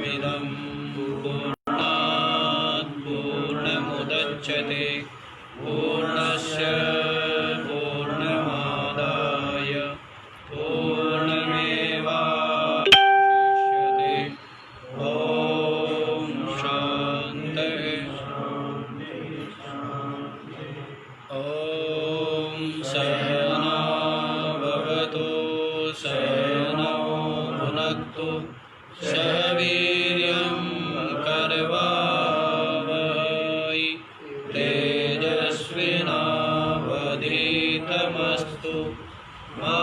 पूर्णमिदं पूर्णात् पूर्णमुदच्यते पूर्णस्य पूर्णमादाय पूर्णमेवावशिष्यते। ॐ शान्तिः। ॐ सहना भवतु सहनौ भुनक्तु सह वीर्यं करवावहै तेजस्विनावधीतमस्तु मा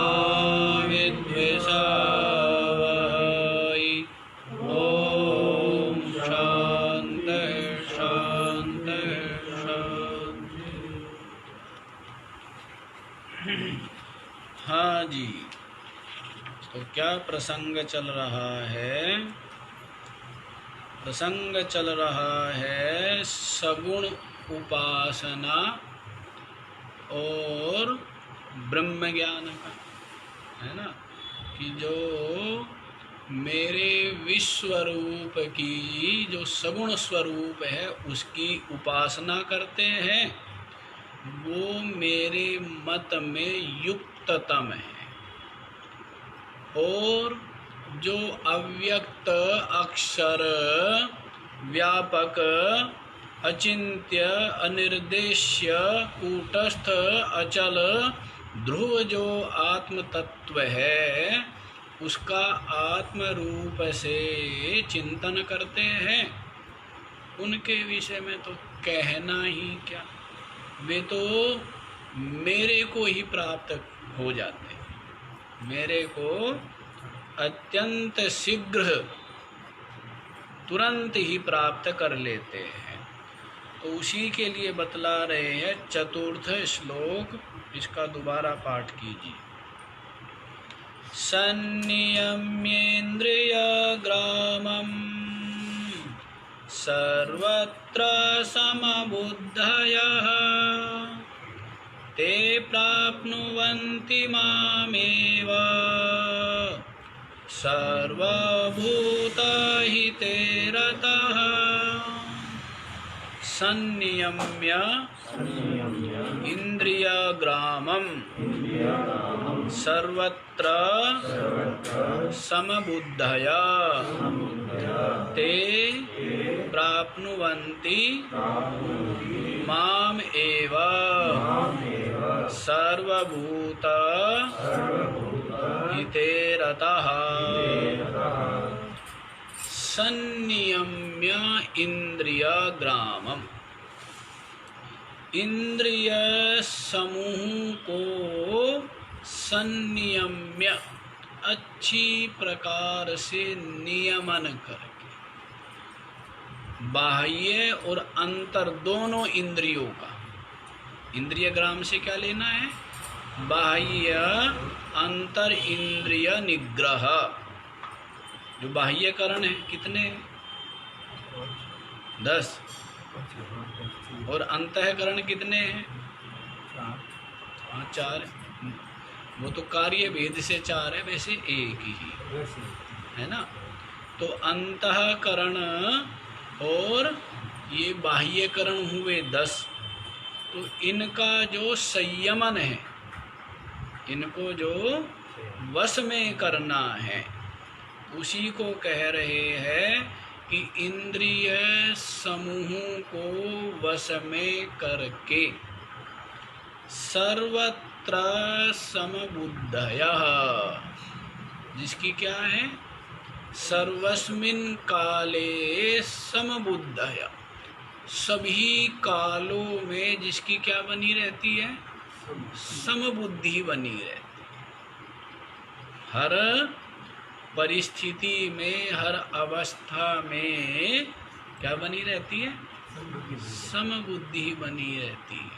विद्विषावहै। ॐ शान्तिः शान्तिः शान्तिः। हाँ जी, तो क्या प्रसंग चल रहा है? प्रसंग चल रहा है सगुण उपासना और ब्रह्म ज्ञान का, है ना? कि जो मेरे विश्वरूप की जो सगुण स्वरूप है उसकी उपासना करते हैं, वो मेरे मत में युक्ततम है। और जो अव्यक्त अक्षर व्यापक अचिंत्य अनिर्देश्य कूटस्थ अचल ध्रुव जो आत्म तत्व है उसका आत्म रूप से चिंतन करते हैं, उनके विषय में तो कहना ही क्या, वे तो मेरे को ही प्राप्त हो जाते हैं, मेरे को अत्यंत शीघ्र तुरंत ही प्राप्त कर लेते हैं। तो उसी के लिए बतला रहे हैं चतुर्थ श्लोक, इसका दोबारा पाठ कीजिए। संनियम्येन्द्रियग्रामं सर्वत्र समबुद्धयः ते प्राप्नुवन्ति मामेव सर्वभूतहिते रतः। संनियम्य इंद्रियग्रामं सर्वत्र समबुद्धया ते प्राप्नुवन्ति माम एव सर्वभूत हिते रतः। संनियम्य इंद्रियग्रामम्, इंद्रिय समूह को संनियम्य अच्छी प्रकार से नियमन करके, बाह्य और अंतर दोनों इंद्रियों का, इंद्रिय ग्राम से क्या लेना है? बाह्य अंतर इंद्रिय निग्रह। जो बाह्यकरण है कितने? 10। और अंतःकरण कितने हैं? 4। वो तो कार्य भेद से 4 है, वैसे एक ही है ना। तो अंतःकरण और ये बाह्यकरण हुए 10। तो इनका जो संयमन है, इनको जो वश में करना है, उसी को कह रहे हैं कि इंद्रिय समूहों को वश में करके सर्वत्र समबुद्धयः, जिसकी क्या है? सर्वस्मिन् काले समबुद्धयः, सभी कालों में जिसकी क्या बनी रहती है? समबुद्धि बनी रहती है। हर परिस्थिति में, हर अवस्था में क्या बनी रहती है? समबुद्धि बनी रहती है।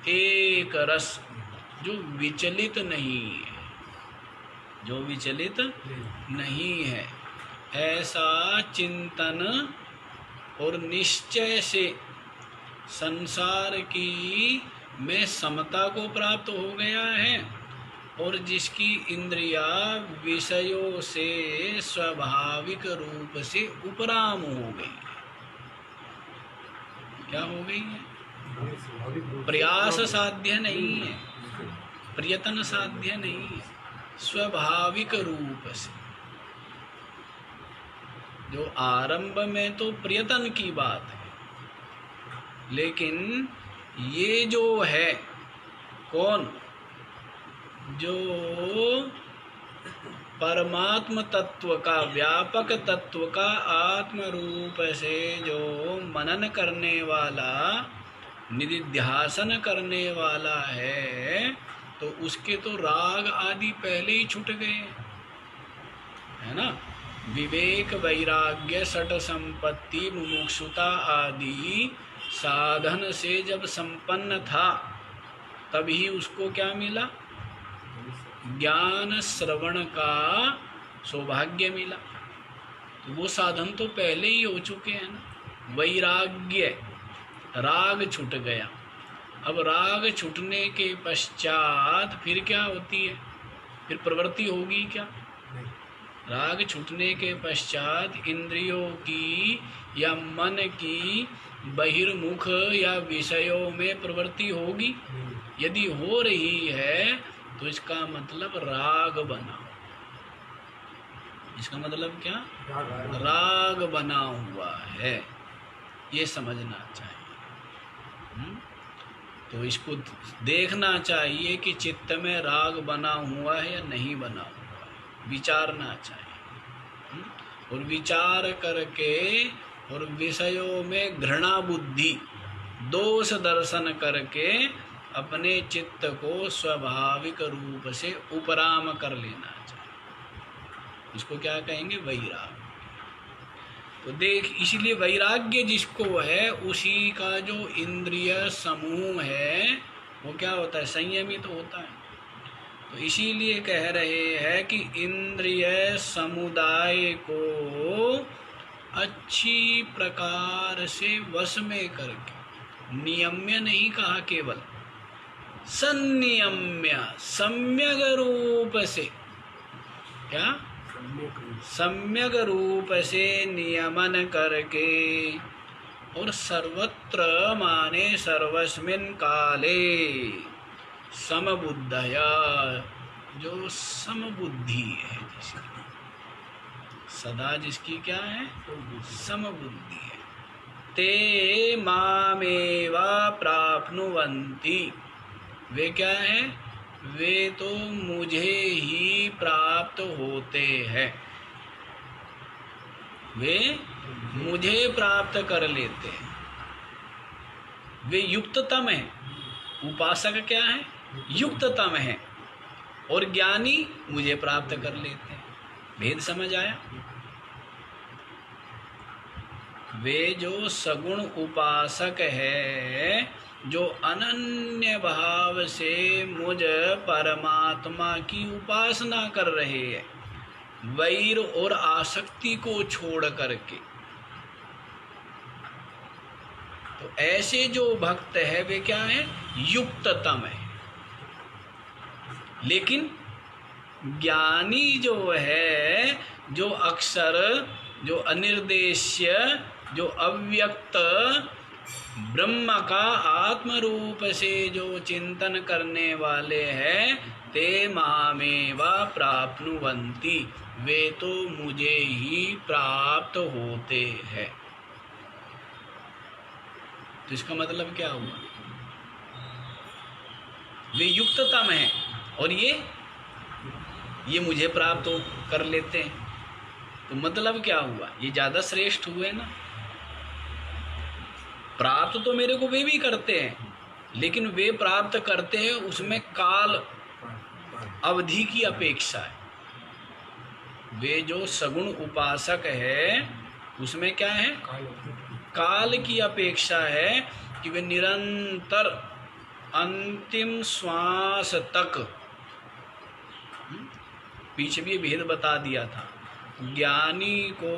एक रस, जो विचलित नहीं है, जो विचलित नहीं है, ऐसा चिंतन और निश्चय से संसार की में समता को प्राप्त हो गया है और जिसकी इंद्रिया विषयों से स्वाभाविक रूप से उपराम हो गई। क्या हो गई है? प्रयास साध्य नहीं है, प्रयत्न साध्य नहीं है, स्वाभाविक रूप से। जो आरंभ में तो प्रयत्न की बात है, लेकिन ये जो है कौन, जो परमात्म तत्व का, व्यापक तत्व का आत्म रूप से जो मनन करने वाला, निधिध्यासन करने वाला है, तो उसके तो राग आदि पहले ही छूट गए, है ना। विवेक, वैराग्य, सठ संपत्ति, मुमुक्षुता आदि साधन से जब संपन्न था, तभी उसको क्या मिला? ज्ञान श्रवण का सौभाग्य मिला। तो वो साधन तो पहले ही हो चुके हैं ना। वैराग्य, राग छूट गया। अब राग छूटने के पश्चात फिर क्या होती है? फिर प्रवृत्ति होगी क्या? राग छूटने के पश्चात इंद्रियों की या मन की बहिर्मुख या विषयों में प्रवृत्ति होगी? यदि हो रही है तो इसका मतलब राग बना। इसका मतलब क्या? राग बना हुआ है, ये समझना चाहिए। तो इसको देखना चाहिए कि चित्त में राग बना हुआ है या नहीं बना हुआ है, विचारना चाहिए। और विचार करके और विषयों में घृणा बुद्धि, दोष दर्शन करके अपने चित्त को स्वाभाविक रूप से उपराम कर लेना चाहिए। इसको क्या कहेंगे? वैराग्य। तो देख, इसलिए वैराग्य जिसको है, उसी का जो इंद्रिय समूह है वो क्या होता है? संयमित तो होता है। तो इसीलिए कह रहे हैं कि इंद्रिय समुदाय को अच्छी प्रकार से वश में करके, नियम्य नहीं कहा केवल, संनियम्य, सम्यक रूप से, क्या? सम्यक रूप से नियमन करके, और सर्वत्र माने सर्वस्मिन् काले समबुद्धया, जो समबुद्धि है जिसकी, सदा जिसकी क्या है? समबुद्धि है। ते मामेवा प्राप्नुवन्ति, वे क्या है? वे तो मुझे ही प्राप्त होते हैं, वे मुझे प्राप्त कर लेते हैं। वे युक्ततम है। उपासक क्या है? युक्ततम है। और ज्ञानी मुझे प्राप्त कर लेते हैं। भेद समझ आया? वे जो सगुण उपासक है, जो अनन्य भाव से मुझ परमात्मा की उपासना कर रहे हैं, वैर और आसक्ति को छोड़ करके, तो ऐसे जो भक्त है वे क्या है? युक्ततम है। लेकिन ज्ञानी जो है, जो अक्षर, जो अनिर्देश्य, जो अव्यक्त ब्रह्म का आत्म रूप से जो चिंतन करने वाले हैं, ते मामेवा प्राप्नुवन्ति, वे तो मुझे ही प्राप्त होते हैं। तो इसका मतलब क्या हुआ? वे युक्ततम हैं और ये मुझे प्राप्त कर लेते हैं। तो मतलब क्या हुआ? ये ज्यादा श्रेष्ठ हुए ना। प्राप्त तो मेरे को वे भी करते हैं, लेकिन वे प्राप्त करते हैं उसमें काल अवधि की अपेक्षा है। वे जो सगुण उपासक है उसमें क्या है? काल की अपेक्षा है कि वे निरंतर अंतिम श्वास तक, पीछे भी भेद बता दिया था, ज्ञानी को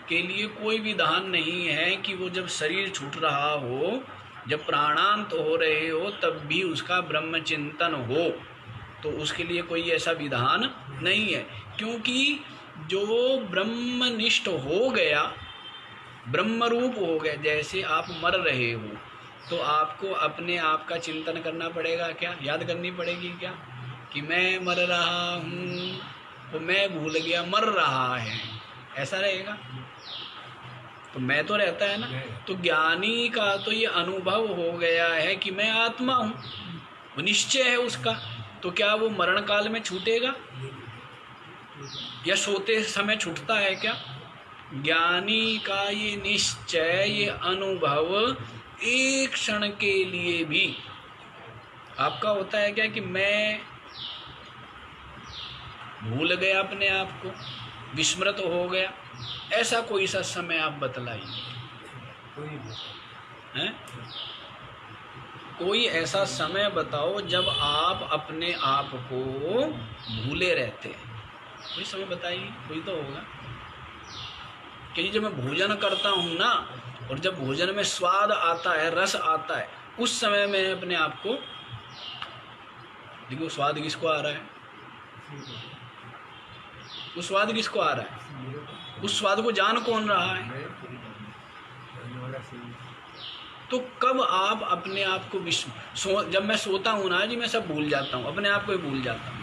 के लिए कोई विधान नहीं है कि वो जब शरीर छूट रहा हो, जब प्राणांत हो रहे हो, तब भी उसका ब्रह्म चिंतन हो। तो उसके लिए कोई ऐसा विधान नहीं है, क्योंकि जो ब्रह्मनिष्ठ हो गया, ब्रह्मरूप हो गया, जैसे आप मर रहे हो तो आपको अपने आप का चिंतन करना पड़ेगा क्या, याद करनी पड़ेगी क्या कि मैं मर रहा हूँ, तो मैं भूल गया मर रहा है, ऐसा रहेगा? तो मैं तो रहता है ना। तो ज्ञानी का तो ये अनुभव हो गया है कि मैं आत्मा हूँ, वो निश्चय है उसका, तो क्या वो मरण काल में छूटेगा या सोते समय छूटता है क्या? ज्ञानी का ये निश्चय, ये अनुभव एक क्षण के लिए भी आपका होता है क्या कि मैं भूल गया अपने आप को, विस्मृत हो गया, ऐसा कोई सा समय आप बतलाइए हैं? कोई ऐसा समय बताओ जब आप अपने आप को भूले रहते हैं, कोई समय बताइए, कोई तो होगा। कि जब मैं भोजन करता हूँ ना, और जब भोजन में स्वाद आता है, रस आता है, उस समय मैं अपने आप को, देखो स्वाद किसको आ रहा है, उस स्वाद किसको आ रहा है, उस स्वाद को जान कौन रहा है? तो कब आप अपने आप को जब मैं सोता हूँ ना जी, मैं सब भूल जाता हूँ, अपने आप को ही भूल जाता हूँ,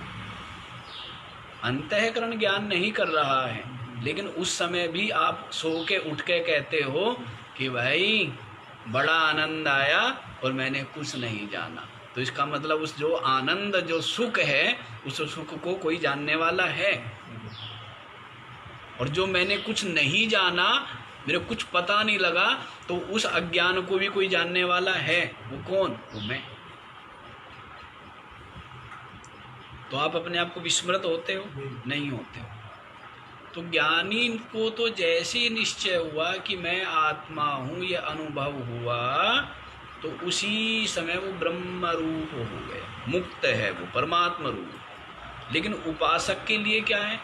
अंतःकरण ज्ञान नहीं कर रहा है, लेकिन उस समय भी आप सो के उठ के कहते हो कि भाई बड़ा आनंद आया और मैंने कुछ नहीं जाना। तो इसका मतलब उस जो आनंद, जो सुख है, उस सुख को कोई जानने वाला है। और जो मैंने कुछ नहीं जाना, मेरे कुछ पता नहीं लगा, तो उस अज्ञान को भी कोई जानने वाला है। वो कौन? वो मैं। तो आप अपने आप को विस्मृत होते हो? नहीं होते हो। तो ज्ञानी को तो जैसे ही निश्चय हुआ कि मैं आत्मा हूँ, ये अनुभव हुआ, तो उसी समय वो ब्रह्म रूप हो गया, मुक्त है, वो परमात्मा रूप। लेकिन उपासक के लिए क्या है?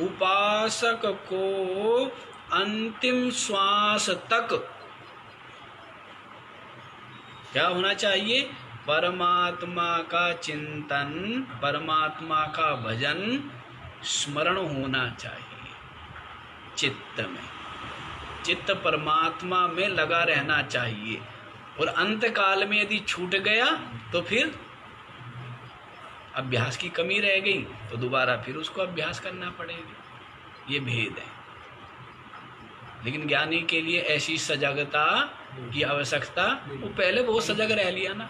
उपासक को अंतिम श्वास तक क्या होना चाहिए? परमात्मा का चिंतन, परमात्मा का भजन, स्मरण होना चाहिए चित्त में। चित्त परमात्मा में लगा रहना चाहिए। और अंत काल में यदि छूट गया तो फिर अभ्यास की कमी रह गई, तो दोबारा फिर उसको अभ्यास करना पड़ेगा। ये भेद है। लेकिन ज्ञानी के लिए ऐसी सजगता की आवश्यकता, वो पहले बहुत सजग रह लिया ना।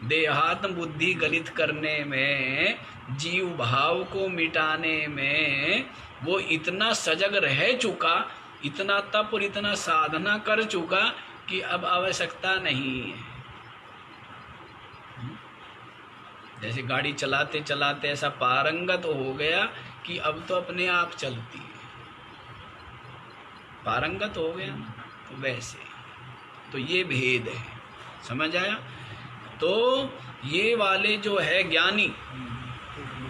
देहात्म बुद्धि गलित करने में, जीव भाव को मिटाने में वो इतना सजग रह चुका, इतना तप और इतना साधना कर चुका कि अब आवश्यकता नहीं है। जैसे गाड़ी चलाते चलाते ऐसा पारंगत हो गया कि अब तो अपने आप चलती है, पारंगत हो गया ना, तो वैसे। तो ये भेद है, समझ आया? तो ये वाले जो है ज्ञानी,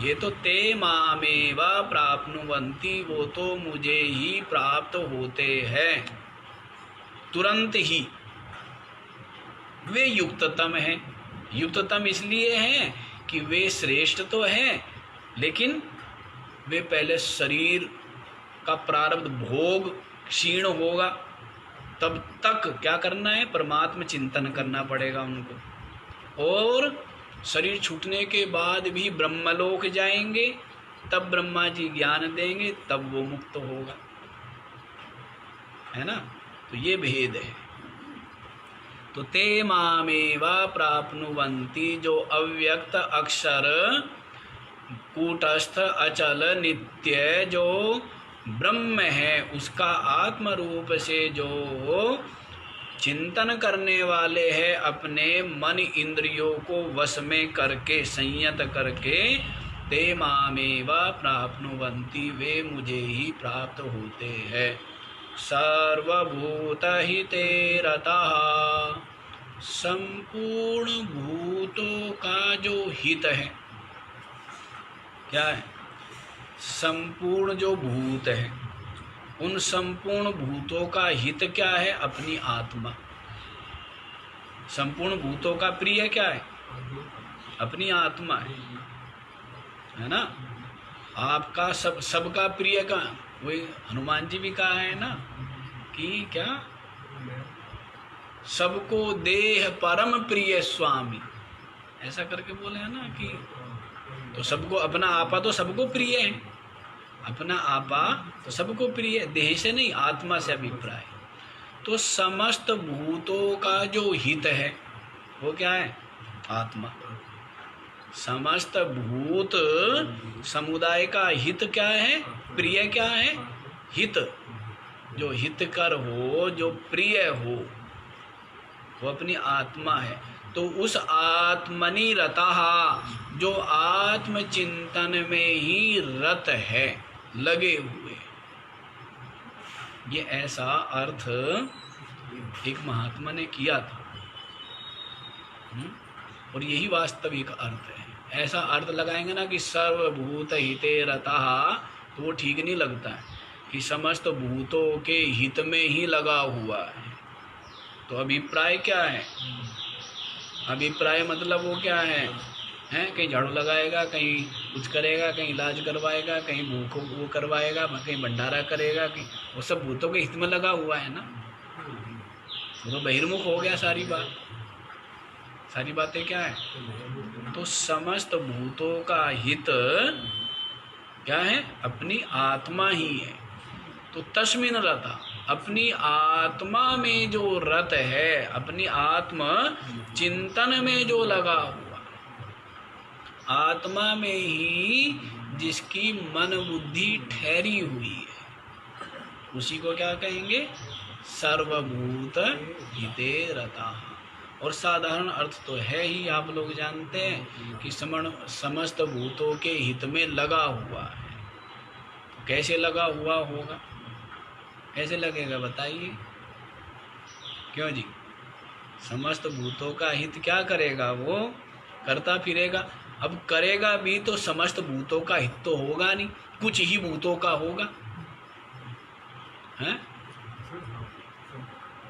ये तो ते मामेवा प्राप्नुवन्ति, वो तो मुझे ही प्राप्त होते हैं तुरंत ही। वे युक्ततम हैं। युक्ततम इसलिए हैं कि वे श्रेष्ठ तो हैं, लेकिन वे पहले शरीर का प्रारब्ध भोग क्षीण होगा, तब तक क्या करना है? परमात्मा चिंतन करना पड़ेगा उनको। और शरीर छूटने के बाद भी ब्रह्मलोक जाएंगे, तब ब्रह्मा जी ज्ञान देंगे, तब वो मुक्त होगा, है ना? तो ये भेद है। तो ते मामेवा प्राप्नुवन्ति, जो अव्यक्त अक्षर कूटस्थ अचल नित्य जो ब्रह्म है, उसका आत्म रूप से जो चिंतन करने वाले हैं, अपने मन इंद्रियों को वश में करके, संयत करके, ते मामेवा प्राप्नुवन्ति, वे मुझे ही प्राप्त होते हैं। सर्वभूत हिते रतः, संपूर्ण भूतों का जो हित है, क्या है? संपूर्ण जो भूत है, उन संपूर्ण भूतों का हित क्या है? अपनी आत्मा। संपूर्ण भूतों का प्रिय क्या है? अपनी आत्मा है। है ना। आपका सबका प्रिय का, वही हनुमान जी भी कहा है ना कि क्या, सबको देह परम प्रिय स्वामी, ऐसा करके बोले हैं ना कि तो सबको अपना आपा तो सबको प्रिय है, अपना आपा तो सबको प्रिय है, देह से नहीं आत्मा से अभिप्राय। तो समस्त भूतों का जो हित है वो क्या है, आत्मा। समस्त भूत समुदाय का हित क्या है, प्रिय क्या है, हित। जो हितकर हो, जो प्रिय हो, वो अपनी आत्मा है। तो उस आत्मनि रतः, जो आत्मचिंतन में ही रत है, लगे हुए, ये ऐसा अर्थ एक महात्मा ने किया था। और यही वास्तविक अर्थ है। ऐसा अर्थ लगाएंगे ना कि सर्वभूत हिते रतः, तो वो ठीक नहीं लगता है कि समस्त भूतों के हित में ही लगा हुआ है। तो अभिप्राय क्या है, अभिप्राय मतलब वो क्या है, कहीं झाड़ू लगाएगा, कहीं कुछ करेगा, कहीं इलाज करवाएगा, कहीं भूखों वो करवाएगा, कहीं भंडारा करेगा, कहीं वो सब भूतों के हित में लगा हुआ है ना। वो तो बहिर्मुख हो गया सारी बात, सारी बातें क्या है। तो समस्त भूतों का हित क्या है, अपनी आत्मा ही है। तो तस्मिन् रता, अपनी आत्मा में जो रत है, अपनी आत्म चिंतन में जो लगा हुआ, आत्मा में ही जिसकी मन बुद्धि ठहरी हुई है, उसी को क्या कहेंगे, सर्वभूत हिते रता। और साधारण अर्थ तो है ही, आप लोग जानते हैं कि समस्त भूतों के हित में लगा हुआ है। तो कैसे लगा हुआ होगा, कैसे लगेगा बताइए, क्यों जी। समस्त भूतों का हित क्या करेगा, वो करता फिरेगा। अब करेगा भी तो समस्त भूतों का हित तो होगा नहीं, कुछ ही भूतों का होगा, हैं।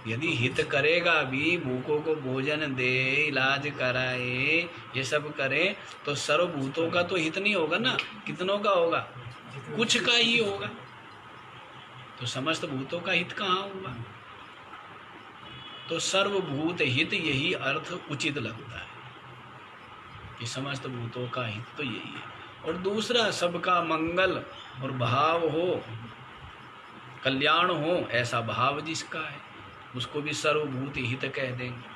यदि हित करेगा भी, भूखों को भोजन दे, इलाज कराए, ये सब करे, तो सर्वभूतों का तो हित नहीं होगा ना, कितनों का होगा, कुछ का ही होगा। तो समस्त भूतों का हित कहाँ हुआ। तो सर्वभूत हित, यही अर्थ उचित लगता है कि समस्त भूतों का हित तो यही है। और दूसरा, सबका मंगल और भाव हो, कल्याण हो, ऐसा भाव जिसका है, उसको भी सर्वभूत हित कह देंगे।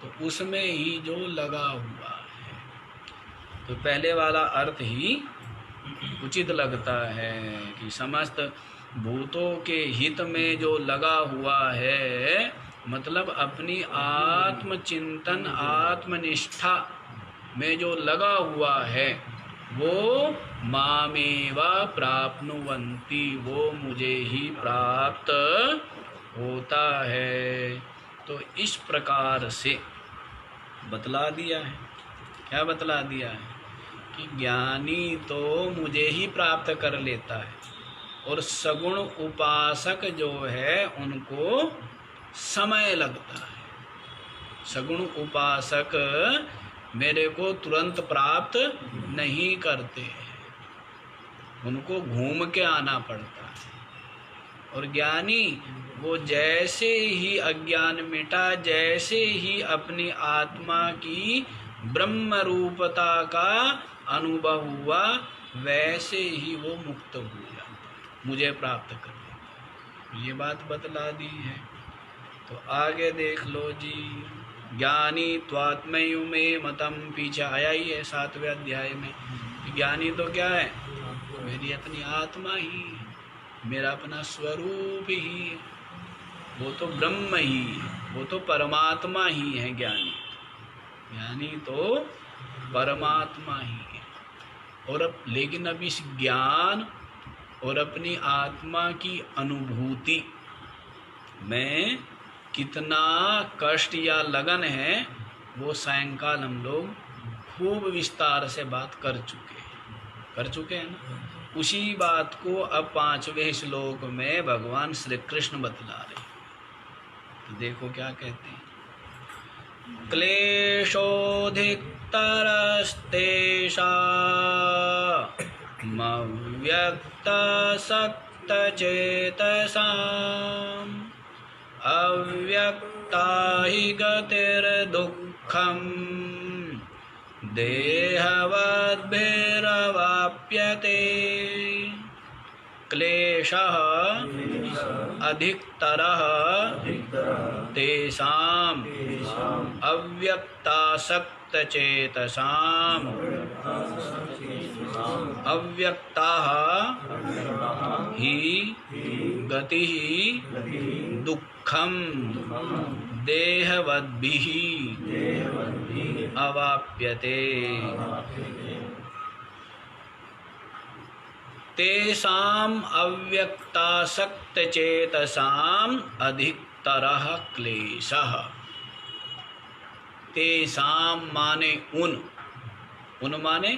तो उसमें ही जो लगा हुआ है, तो पहले वाला अर्थ ही उचित लगता है कि समस्त भूतों के हित में जो लगा हुआ है, मतलब अपनी आत्मचिंतन आत्मनिष्ठा में जो लगा हुआ है, वो मामेवा प्राप्नुवन्ति, वो मुझे ही प्राप्त होता है। तो इस प्रकार से बतला दिया है। क्या बतला दिया है कि ज्ञानी तो मुझे ही प्राप्त कर लेता है, और सगुण उपासक जो है उनको समय लगता है। सगुण उपासक मेरे को तुरंत प्राप्त नहीं करते, उनको घूम के आना पड़ता है। और ज्ञानी वो जैसे ही अज्ञान मिटा, जैसे ही अपनी आत्मा की ब्रह्म रूपता का अनुभव हुआ, वैसे ही वो मुक्त हो जाता, मुझे प्राप्त कर लेता। ये बात बतला दी है। तो आगे देख लो जी, ज्ञानी त्वात्मयु में मतम, पीछे आया ही है 7वें अध्याय में। ज्ञानी तो क्या है, मेरी अपनी आत्मा ही है, मेरा अपना स्वरूप ही है, वो तो ब्रह्म ही है, वो तो परमात्मा ही है ज्ञानी। ज्ञानी तो परमात्मा ही है। और अब लेकिन अब इस ज्ञान और अपनी आत्मा की अनुभूति में कितना कष्ट या लगन है, वो सायंकाल हम लोग खूब विस्तार से बात कर चुके हैं ना। उसी बात को अब 5वें श्लोक में भगवान श्री कृष्ण बतला रहे हैं। तो देखो क्या कहते हैं, क्लेशोऽधिकतरस्तेषामव्यक्तासक्तचेतसाम् अव्यक्ता हि गतिर्दुःखम् देहवद्भिरवाप्यते। क्लेशः अधिकतरः तेषाम् अव्यक्तासक्तचेतसाम् अव्यक्ताः हि गतिः दुःखम् देहवद्भिः अवाप्यते। तेषाम् अव्यक्तासक्तचेतसाम् अधिकतरः क्लेशः। तेषाम् माने उन माने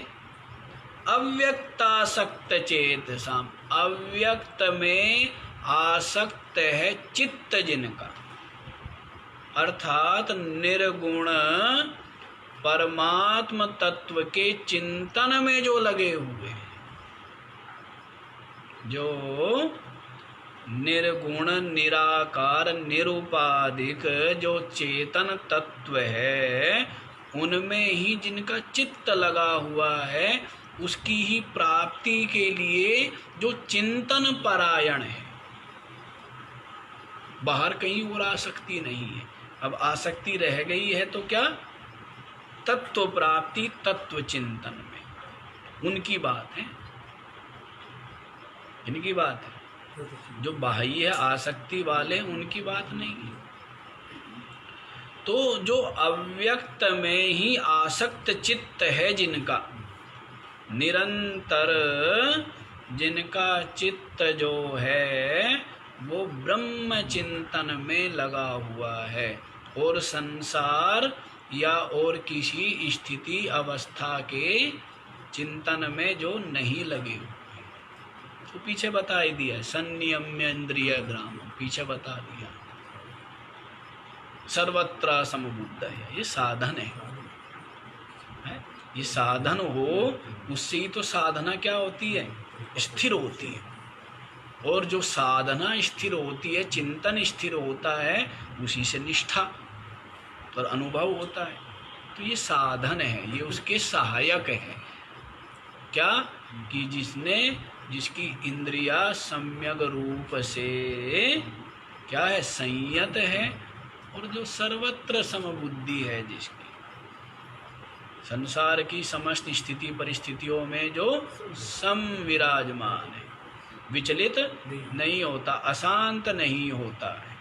अव्यक्तासक्तचेतसाम्, अव्यक्त में आसक्त है चित्त जिनका, अर्थात निर्गुण परमात्म तत्व के चिंतन में जो लगे हुए हैं, जो निर्गुण निराकार निरुपाधिक जो चेतन तत्व है, उनमें ही जिनका चित्त लगा हुआ है, उसकी ही प्राप्ति के लिए जो चिंतन परायण है। बाहर कहीं और आसक्ति नहीं है। अब आसक्ति रह गई है तो क्या? तत्व प्राप्ति तत्व चिंतन में, उनकी बात है, इनकी बात है। जो बाह्य आसक्ति वाले उनकी बात नहीं है। तो जो अव्यक्त में ही आसक्त चित्त है जिनका, निरंतर जिनका चित्त जो है वो ब्रह्म चिंतन में लगा हुआ है और संसार या और किसी स्थिति अवस्था के चिंतन में जो नहीं लगे हुए, तो पीछे बता ही दिया, संनियम्य इंद्रिय ग्राम, पीछे बता दिया। सर्वत्र समबुद्ध है, ये साधन है। ये साधन हो, उससे ही तो साधना क्या होती है? स्थिर होती है। और जो साधना स्थिर होती है, चिंतन स्थिर होता है, उसी से निष्ठा और अनुभव होता है। तो ये साधन है, ये उसके सहायक है। क्या कि जिसकी इंद्रिया सम्यक रूप से क्या है? संयत है, और जो सर्वत्र समबुद्धि है, जिसकी संसार की समस्त स्थिति परिस्थितियों में जो समविराजमान है, विचलित नहीं होता, अशांत नहीं होता है।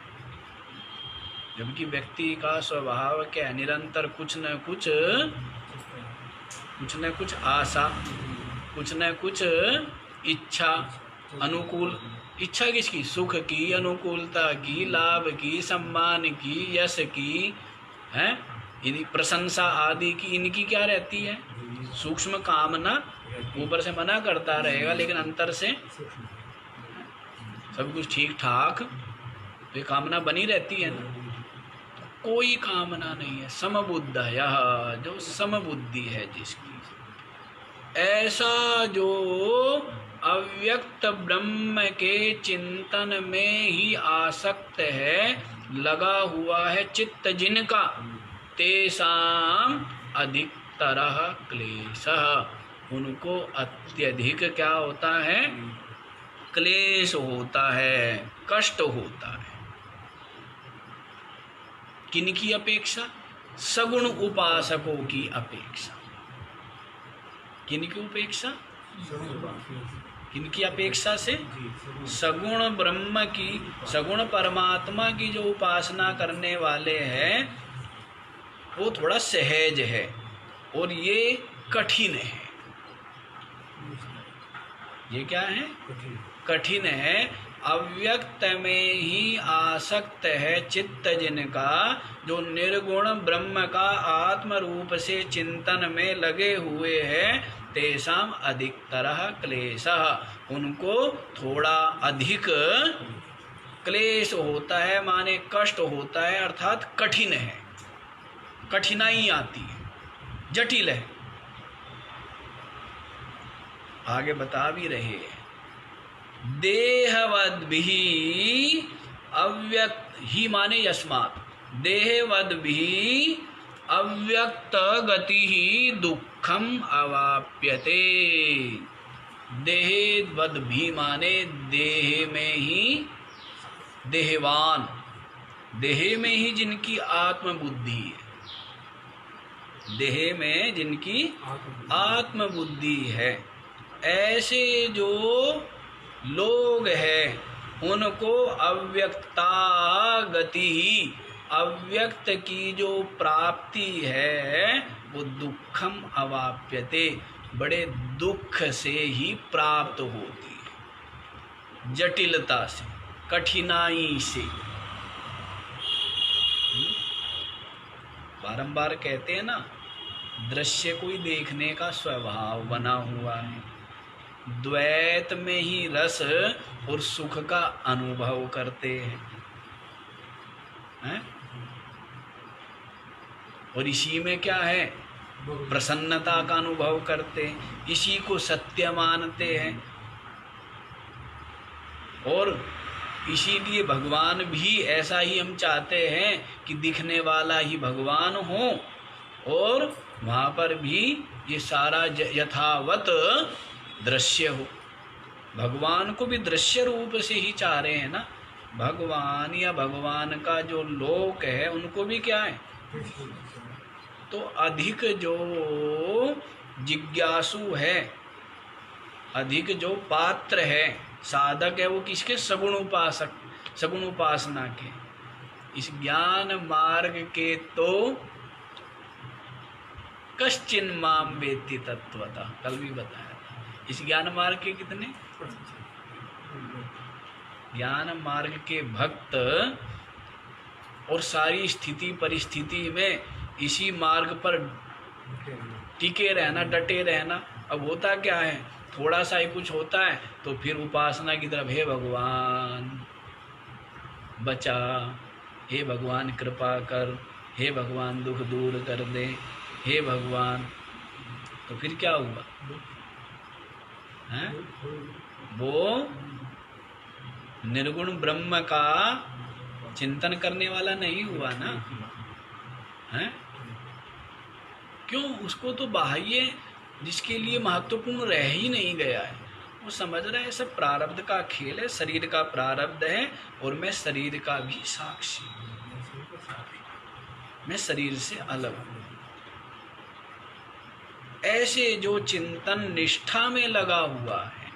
जबकि व्यक्ति का स्वभाव क्या है? निरंतर कुछ न कुछ आशा, कुछ न कुछ इच्छा, अनुकूल इच्छा किसकी? सुख की, अनुकूलता की, लाभ की, सम्मान की, यश की, है इनकी प्रशंसा आदि की, इनकी क्या रहती है? सूक्ष्म कामना। ऊपर से मना करता रहेगा, लेकिन अंतर से सब कुछ ठीक ठाक, तो ये कामना बनी रहती है ना। कोई कामना नहीं है। समबुद्ध, यह जो समबुद्धि है जिसकी, ऐसा जो अव्यक्त ब्रह्म के चिंतन में ही आसक्त है, लगा हुआ है चित्त जिनका, तेषाम् अधिकतरः क्लेशः, उनको अत्यधिक क्या होता है? क्लेश होता है, कष्ट होता है। किनकी अपेक्षा? सगुण उपासकों की अपेक्षा। किनकी उपेक्षा? किनकी अपेक्षा से? सगुण ब्रह्म की, सगुण परमात्मा की जो उपासना करने वाले हैं, वो थोड़ा सहज है और ये कठिन है। ये क्या है? कठिन है। अव्यक्त में ही आसक्त है चित्त जिनका, जो निर्गुण ब्रह्म का आत्म रूप से चिंतन में लगे हुए हैं, तेषाम अधिकतरः क्लेशः, उनको थोड़ा अधिक क्लेश होता है, माने कष्ट होता है, अर्थात कठिन है। कठिनाई आती है, जटिल है। आगे बता भी रहे हैं, देहवद्भिः अव्यक्त ही माने यस्मात्, देहवद्भिः अव्यक्त गतिः दुःखम अवाप्यते। देहवद्भिः माने देह में ही, देहवान, देह में ही जिनकी आत्मबुद्धि है, देह में जिनकी आत्मबुद्धि है, ऐसे जो लोग हैं उनको अव्यक्ता गति ही, अव्यक्त की जो प्राप्ति है वो दुखम अवाप्यते, बड़े दुख से ही प्राप्त होती है, जटिलता से, कठिनाई से। बारंबार कहते हैं ना, दृश्य कोई देखने का स्वभाव बना हुआ है, द्वैत में ही रस और सुख का अनुभव करते हैं? और इसी में क्या है, प्रसन्नता का अनुभव करते हैं, इसी को सत्य मानते हैं। और इसीलिए भगवान भी ऐसा ही हम चाहते हैं कि दिखने वाला ही भगवान हो, और वहाँ पर भी ये सारा यथावत दृश्य हो। भगवान को भी दृश्य रूप से ही चाह रहे हैं ना, भगवान या भगवान का जो लोक है उनको भी क्या है, तो अधिक जो जिज्ञासु है, अधिक जो पात्र है, साधक है, वो किसके, सगुण उपासक, सगुण उपासना के। इस ज्ञान मार्ग के तो कश्चिन माम वेत्ति तत्वतः, कल भी बताया था। इस ज्ञान मार्ग के कितने, ज्ञान मार्ग के भक्त, और सारी स्थिति परिस्थिति में इसी मार्ग पर टिके रहना, डटे रहना। अब होता क्या है, थोड़ा सा ही कुछ होता है तो फिर उपासना की तरफ, हे भगवान बचा, हे भगवान कृपा कर, हे भगवान दुख दूर कर दे, हे भगवान। तो फिर क्या हुआ है, वो निर्गुण ब्रह्म का चिंतन करने वाला नहीं हुआ ना, है? क्यों, उसको तो बाह्य जिसके लिए महत्वपूर्ण रह ही नहीं गया है, वो समझ रहा है सब प्रारब्ध का खेल है, शरीर का प्रारब्ध है, और मैं शरीर का भी साक्षी, मैं शरीर से अलग हूँ। ऐसे जो चिंतन निष्ठा में लगा हुआ है,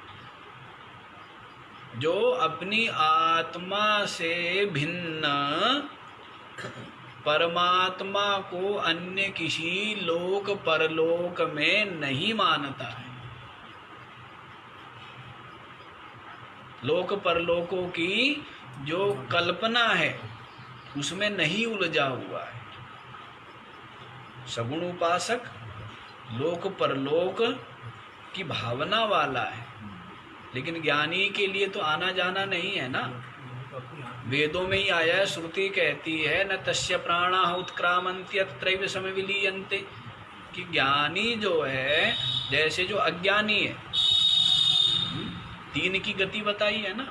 जो अपनी आत्मा से भिन्न परमात्मा को अन्य किसी लोक परलोक में नहीं मानता है, लोक परलोकों की जो कल्पना है उसमें नहीं उलझा हुआ है, सगुण उपासक लोक परलोक की भावना वाला है। लेकिन ज्ञानी के लिए तो आना जाना नहीं है ना, वेदों में ही आया है, श्रुति कहती है न तस्य प्राणा उत्क्रामन्ति तत्रैव समविलीयन्ते, कि ज्ञानी जो है जैसे जो अज्ञानी है, तीन की गति बताई है ना,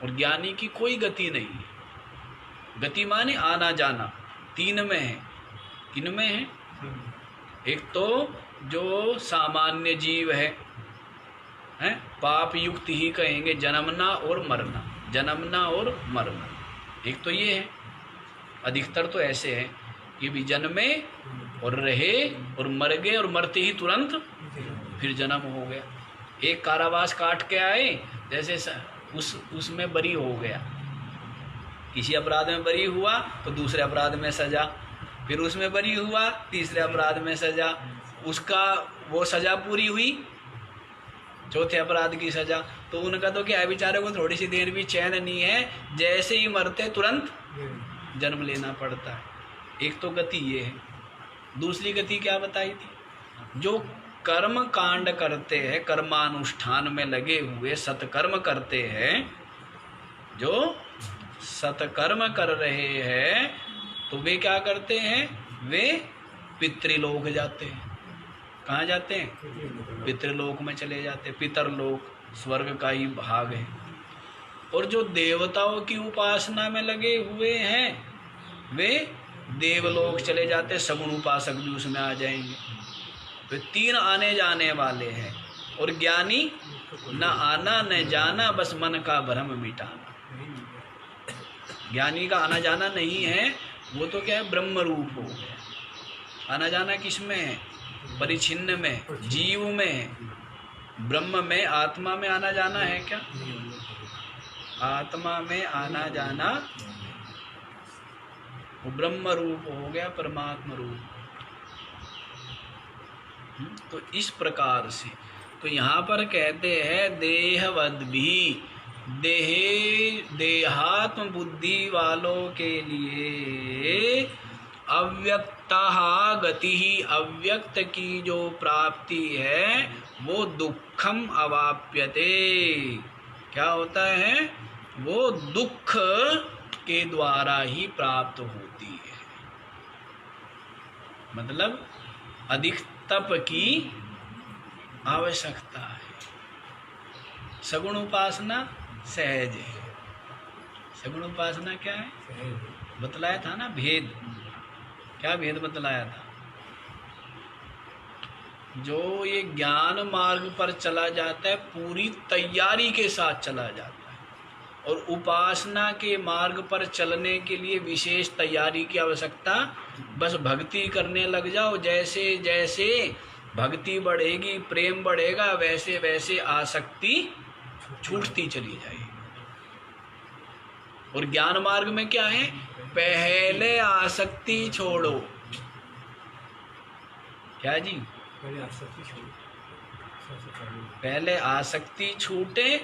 और ज्ञानी की कोई गति नहीं है। गति माने आना जाना, तीन में है। किन में है, एक तो जो सामान्य जीव है, हैं, पाप युक्त ही कहेंगे, जन्मना और मरना, जन्मना और मरना, एक तो ये है। अधिकतर तो ऐसे है कि भी जन्मे और रहे और मर गए, और मरते ही तुरंत फिर जन्म हो गया। एक कारावास काट के आए, जैसे उसमें बरी हो गया, किसी अपराध में बरी हुआ तो दूसरे अपराध में सजा, फिर उसमें बरी हुआ तीसरे अपराध में सजा, उसका वो सजा पूरी हुई, चौथे अपराध की सजा। तो उनका तो क्या है, बेचारे को थोड़ी सी देर भी चैन नहीं है, जैसे ही मरते तुरंत जन्म लेना पड़ता है। एक तो गति ये है। दूसरी गति क्या बताई थी, जो कर्म कांड करते हैं, कर्मानुष्ठान में लगे हुए सत्कर्म करते हैं, जो सत्कर्म कर रहे हैं, तो वे क्या करते हैं, वे पितृलोक जाते हैं। कहाँ जाते हैं? पितृलोक में चले जाते हैं। पितरलोक स्वर्ग का ही भाग है। और जो देवताओं की उपासना में लगे हुए हैं वे देवलोक चले जाते, सगुण उपासक भी उसमें आ जाएंगे। तो 3 आने जाने वाले हैं। और ज्ञानी न आना न जाना, बस मन का भ्रम मिटाना। ज्ञानी का आना जाना नहीं है, वो तो क्या है, ब्रह्म रूप हो गया। आना जाना किसमें है? परिच्छिन्न में, जीव में, ब्रह्म में, आत्मा में आना जाना है क्या? आत्मा में आना जाना वो ब्रह्म रूप हो गया, परमात्मा रूप। तो इस प्रकार से तो यहाँ पर कहते हैं देहवद भी, देहात्म बुद्धि वालों के लिए अव्यक्ता गति ही, अव्यक्त की जो प्राप्ति है वो दुखम अवाप्यते। क्या होता है? वो दुख के द्वारा ही प्राप्त होती है। मतलब अधिक तप की आवश्यकता है। सगुण उपासना सहज है। सगुण उपासना क्या है? बतलाया था ना भेद। क्या भेद बतलाया था? जो ये ज्ञान मार्ग पर चला जाता है पूरी तैयारी के साथ चला जाता है, और उपासना के मार्ग पर चलने के लिए विशेष तैयारी की आवश्यकता, बस भक्ति करने लग जाओ। जैसे जैसे भक्ति बढ़ेगी, प्रेम बढ़ेगा, वैसे वैसे आसक्ति छूटती चली जाएगी। और ज्ञान मार्ग में क्या है? पहले आसक्ति छोड़ो। क्या जी? पहले आसक्ति छूटे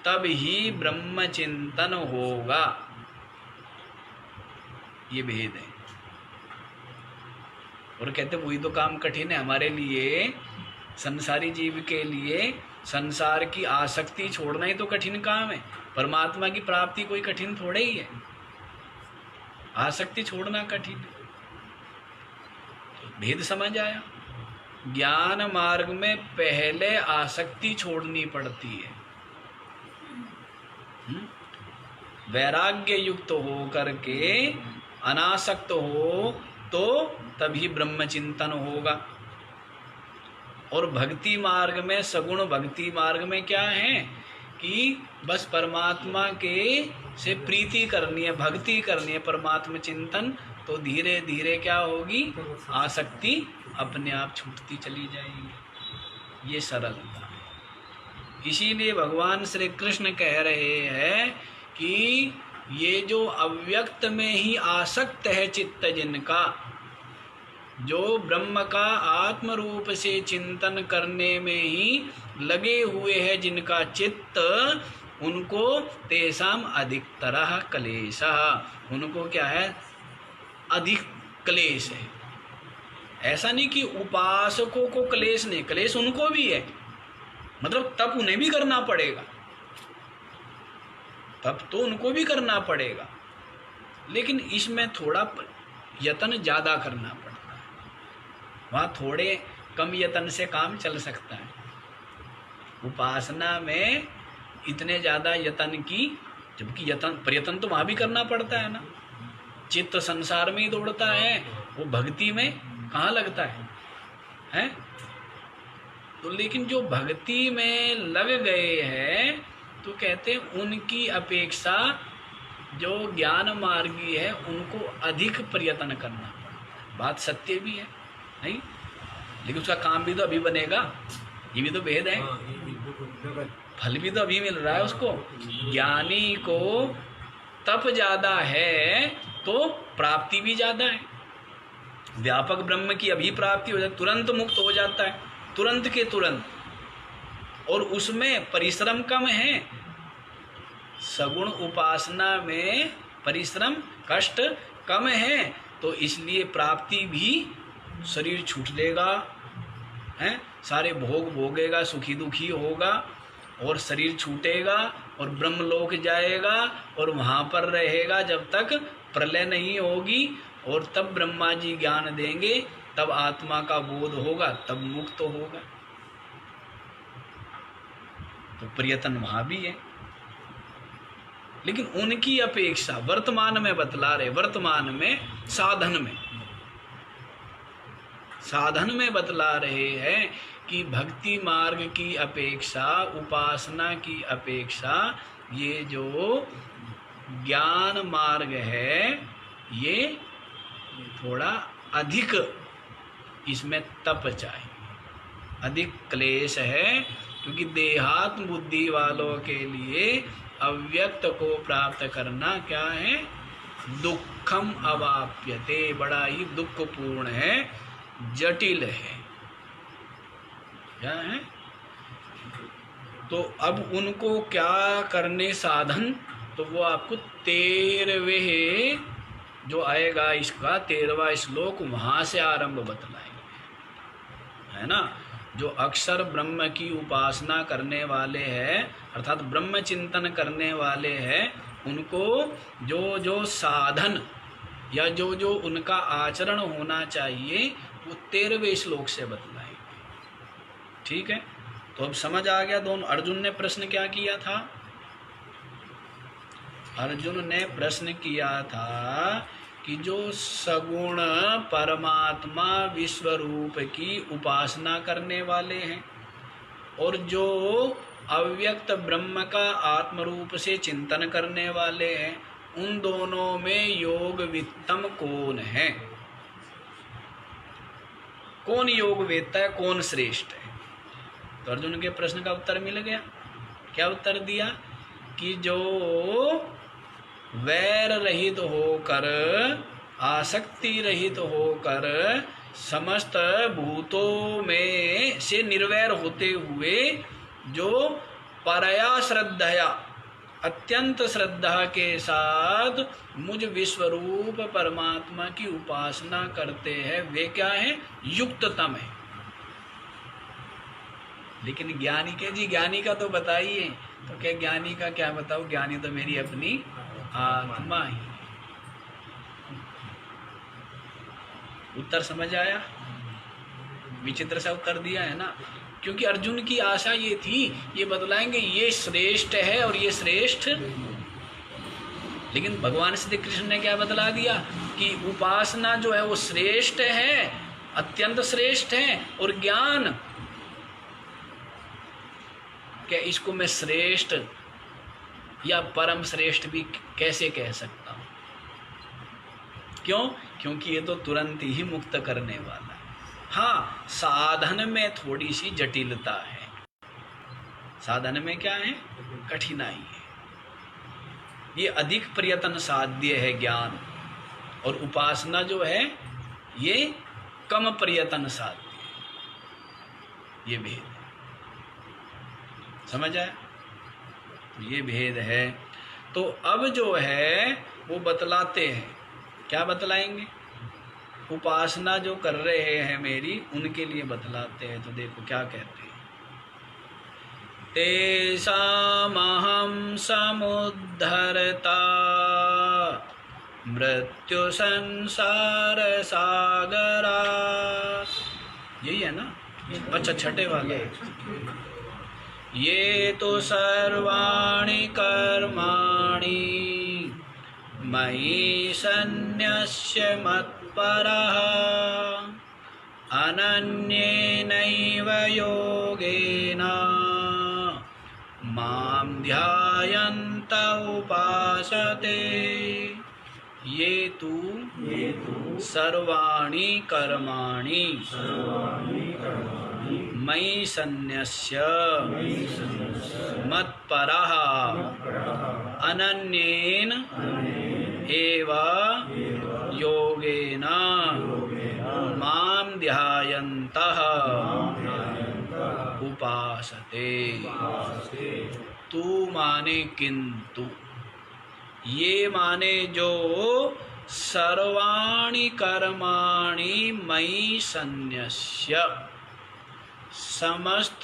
तब ही ब्रह्म चिंतन होगा। ये भेद है। और कहते वही तो काम कठिन है हमारे लिए, संसारी जीव के लिए। संसार की आसक्ति छोड़ना ही तो कठिन काम है। परमात्मा की प्राप्ति कोई कठिन थोड़े ही है, आसक्ति छोड़ना कठिन है। भेद समझ आया? ज्ञान मार्ग में पहले आसक्ति छोड़नी पड़ती है। वैराग्य युक्त हो करके अनासक्त हो तो तभी ब्रह्म चिंतन होगा। और भक्ति मार्ग में, सगुण भक्ति मार्ग में क्या है कि बस परमात्मा के से प्रीति करनी है, भक्ति करनी है, परमात्मा चिंतन। तो धीरे धीरे क्या होगी? आसक्ति अपने आप छूटती चली जाएगी। ये सरलता है। इसीलिए भगवान श्री कृष्ण कह रहे हैं कि ये जो अव्यक्त में ही आसक्त है चित्त जिनका, जो ब्रह्म का आत्म रूप से चिंतन करने में ही लगे हुए हैं जिनका चित्त, उनको तेषाम अधिकतरः क्लेशः, उनको क्या है? अधिक क्लेश है। ऐसा नहीं कि उपासकों को क्लेश नहीं, क्लेश उनको भी है। मतलब तप उन्हें भी करना पड़ेगा, तप तो उनको भी करना पड़ेगा, लेकिन इसमें थोड़ा यत्न ज़्यादा करना पड़ता है। वहाँ थोड़े कम यत्न से काम चल सकता है। उपासना में इतने ज़्यादा यत्न की, जबकि प्रयत्न तो वहाँ भी करना पड़ता है ना। चित्त संसार में ही दौड़ता है, वो भक्ति में कहाँ लगता है? तो लेकिन जो भक्ति में लग गए हैं तो कहते हैं उनकी अपेक्षा जो ज्ञान मार्गी है उनको अधिक प्रयत्न करना पड़ता है। बात सत्य भी है नहीं, लेकिन उसका काम भी तो अभी बनेगा। ये भी तो भेद है। फल भी तो अभी मिल रहा है उसको। ज्ञानी को तप ज़्यादा है तो प्राप्ति भी ज़्यादा है। व्यापक ब्रह्म की अभी प्राप्ति हो जाए, तुरंत मुक्त हो जाता है, तुरंत के तुरंत। और उसमें परिश्रम कम है। सगुण उपासना में परिश्रम, कष्ट कम है, तो इसलिए प्राप्ति भी, शरीर छूट लेगा, हैं, सारे भोग भोगेगा, सुखी दुखी होगा, और शरीर छूटेगा और ब्रह्मलोक जाएगा और वहाँ पर रहेगा जब तक प्रलय नहीं होगी। और तब ब्रह्मा जी ज्ञान देंगे, तब आत्मा का बोध होगा, तब मुक्त होगा। तो प्रयत्न वहां भी है, लेकिन उनकी अपेक्षा वर्तमान में बतला रहे, वर्तमान में साधन में बतला रहे हैं कि भक्ति मार्ग की अपेक्षा, उपासना की अपेक्षा ये जो ज्ञान मार्ग है ये थोड़ा अधिक, इसमें तप चाहिए, अधिक क्लेश है, क्योंकि देहात्म बुद्धि वालों के लिए अव्यक्त को प्राप्त करना क्या है, दुखम अवाप्यते, बड़ा ही दुखपूर्ण है, जटिल है। क्या है? तो अब उनको क्या करने साधन, तो वो आपको 13वें जो आएगा इसका 13वां श्लोक वहां से आरंभ बतलाएंगे, है ना। जो अक्षर ब्रह्म की उपासना करने वाले हैं, अर्थात ब्रह्म चिंतन करने वाले हैं, उनको जो जो साधन या जो जो उनका आचरण होना चाहिए वो 13वें श्लोक से बतलाएंगे। ठीक है, तो अब समझ आ गया। दोनों अर्जुन ने प्रश्न क्या किया था? अर्जुन ने प्रश्न किया था कि जो सगुण परमात्मा विश्वरूप की उपासना करने वाले हैं और जो अव्यक्त ब्रह्म का आत्म रूप से चिंतन करने वाले हैं, उन दोनों में योग वित्तम कौन है? कौन योग वेत्ता है, कौन श्रेष्ठ है? तो अर्जुन के प्रश्न का उत्तर मिल गया। क्या उत्तर दिया? कि जो वैर रहित होकर, आसक्ति रहित होकर, समस्त भूतों में से निर्वैर होते हुए जो परया श्रद्धया, अत्यंत श्रद्धा के साथ मुझ विश्वरूप परमात्मा की उपासना करते हैं, वे क्या है? युक्ततम है। लेकिन ज्ञानी के जी, ज्ञानी का तो बताइए। तो क्या ज्ञानी का क्या बताऊं? ज्ञानी तो मेरी अपनी आत्मा ही। उत्तर समझ आया? विचित्र सा उत्तर दिया है ना, क्योंकि अर्जुन की आशा ये थी, ये बतलाएंगे ये श्रेष्ठ है और ये श्रेष्ठ। लेकिन भगवान श्री कृष्ण ने क्या बतला दिया कि उपासना जो है वो श्रेष्ठ है, अत्यंत श्रेष्ठ है, और ज्ञान, क्या इसको मैं श्रेष्ठ या परम श्रेष्ठ भी कैसे कह सकता हूं? क्यों? क्योंकि ये तो तुरंत ही मुक्त करने वाला है। हाँ, साधन में थोड़ी सी जटिलता है, साधन में क्या है? कठिनाई है। ये अधिक प्रयत्न साध्य है ज्ञान, और उपासना जो है ये कम प्रयत्न साध्य है। ये भेद समझ आया? ये भेद है। तो अब जो है वो बतलाते हैं। क्या बतलाएंगे? उपासना जो कर रहे हैं मेरी, उनके लिए बतलाते हैं। तो देखो क्या कहते हैं। तेषामहं समुद्धरता मृत्यु संसार सागरा। यही है ना? अच्छा, छठे वाले। ये तो सर्वाणि कर्माणि मयि सन्न्यस्य मत्परः अनन्येनैव योगेन मां ध्यायन्त उपासते। ये तु सर्वाणि कर्माणि मयि सन्न्यस्य मत्परः अनन्येन एव योगेन मां ध्यायन्तः उपासते। तू माने किंतु, ये माने जो सर्वाणि कर्माणि मयि सन्न्यस्य, समस्त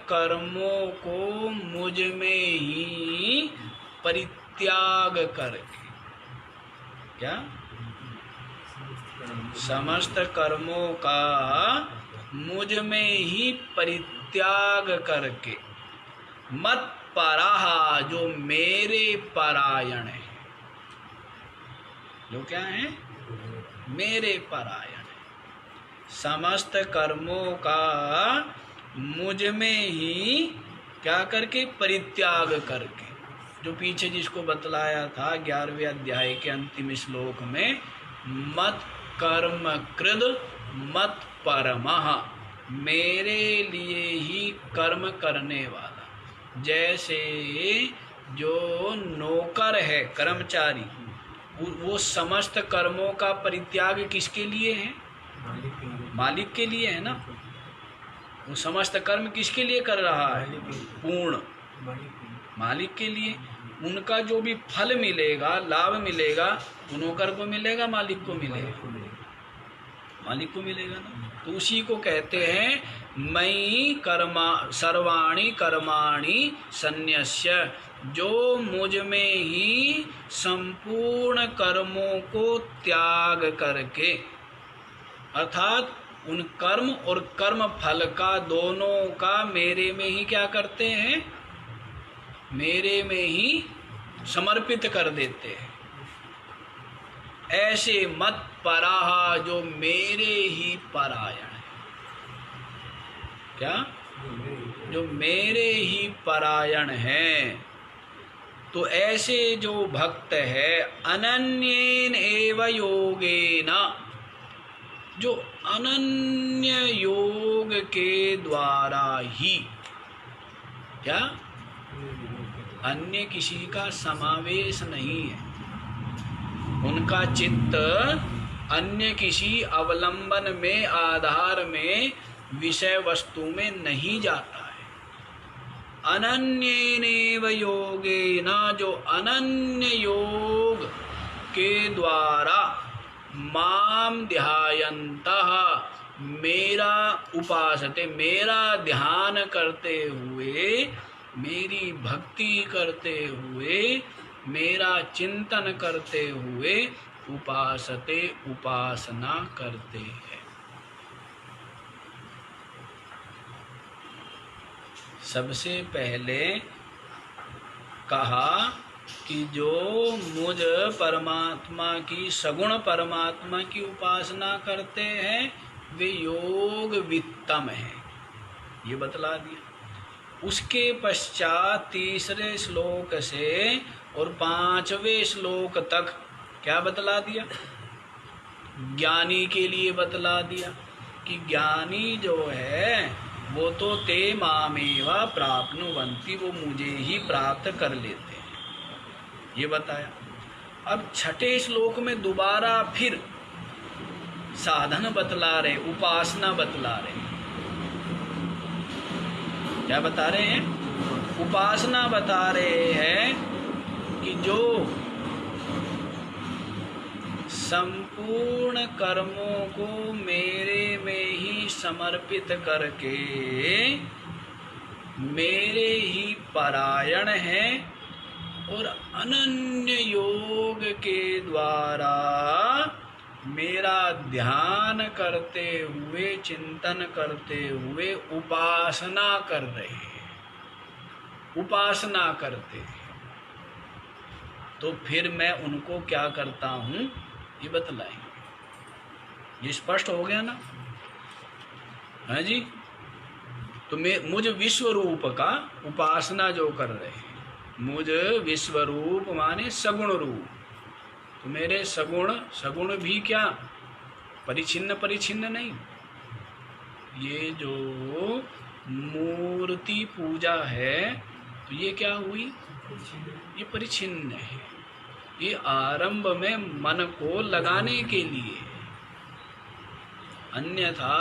कर्मों को मुझ में ही परित्याग करके। क्या? समस्त कर्मों का मुझ में ही परित्याग करके, मत पराहा, जो मेरे परायण है, जो क्या है, मेरे परायण है, समस्त कर्मों का मुझ में ही क्या करके, परित्याग करके, जो पीछे जिसको बतलाया था 11वें अध्याय के अंतिम श्लोक में, मत कर्म कृद मत परमः, मेरे लिए ही कर्म करने वाला। जैसे जो नौकर है, कर्मचारी, वो समस्त कर्मों का परित्याग किसके लिए है, मालिक के लिए है ना। वो समस्त कर्म किसके लिए कर रहा है, पूर्ण मालिक के लिए। उनका जो भी फल मिलेगा, लाभ मिलेगा, वो नौकर को मिलेगा, मालिक को मिलेगा, मालिक को मिलेगा ना। तो उसी को कहते हैं मयि कर्मा सर्वाणि कर्माणि सन्न्यस्य, जो मुझ में ही संपूर्ण कर्मों को त्याग करके, अर्थात उन कर्म और कर्म फल का दोनों का मेरे में ही क्या करते हैं, मेरे में ही समर्पित कर देते हैं। ऐसे मत पराहा, जो मेरे ही परायण है, क्या, जो मेरे ही परायण हैं। तो ऐसे जो भक्त है, अनन्येन एव योगेन, जो अनन्य योग के द्वारा ही, क्या, अन्य किसी का समावेश नहीं है, उनका चित्त अन्य किसी अवलंबन में, आधार में, विषय वस्तु में नहीं जाता है। अनन्येनैव योगेन, जो अनन्य योग के द्वारा माम ध्यायन्तः, मेरा उपासते, मेरा ध्यान करते हुए, मेरी भक्ति करते हुए, मेरा चिंतन करते हुए, उपासते, उपासना करते हैं। सबसे पहले कहा कि जो मुझ परमात्मा की, सगुण परमात्मा की उपासना करते हैं, वे योग वित्तम है, ये बतला दिया। उसके पश्चात तीसरे श्लोक से और 5वें श्लोक तक क्या बतला दिया, ज्ञानी के लिए बतला दिया कि ज्ञानी जो है वो तो ते मामेवा प्राप्नुवन्ति, वो मुझे ही प्राप्त कर लेते हैं, ये बताया। अब 6ठे श्लोक में दोबारा फिर साधन बतला रहे, उपासना बतला रहे। क्या बता रहे हैं, उपासना बता रहे हैं कि जो संपूर्ण कर्मों को मेरे में ही समर्पित करके मेरे ही परायण हैं और अनन्य योग के द्वारा मेरा ध्यान करते हुए, चिंतन करते हुए उपासना कर रहे हैं, उपासना करते हैं, तो फिर मैं उनको क्या करता हूँ ये बतलाएंगे। ये स्पष्ट हो गया ना, है जी। तो मैं मुझ विश्व रूप का उपासना जो कर रहे हैं, मुझ विश्व रूप माने सगुण रूप, तो मेरे सगुण, सगुण भी क्या परिच्छिन्न, परिच्छिन्न नहीं। ये जो मूर्ति पूजा है, तो ये क्या हुई, ये परिच्छिन्न है। ये आरंभ में मन को लगाने के लिए, अन्यथा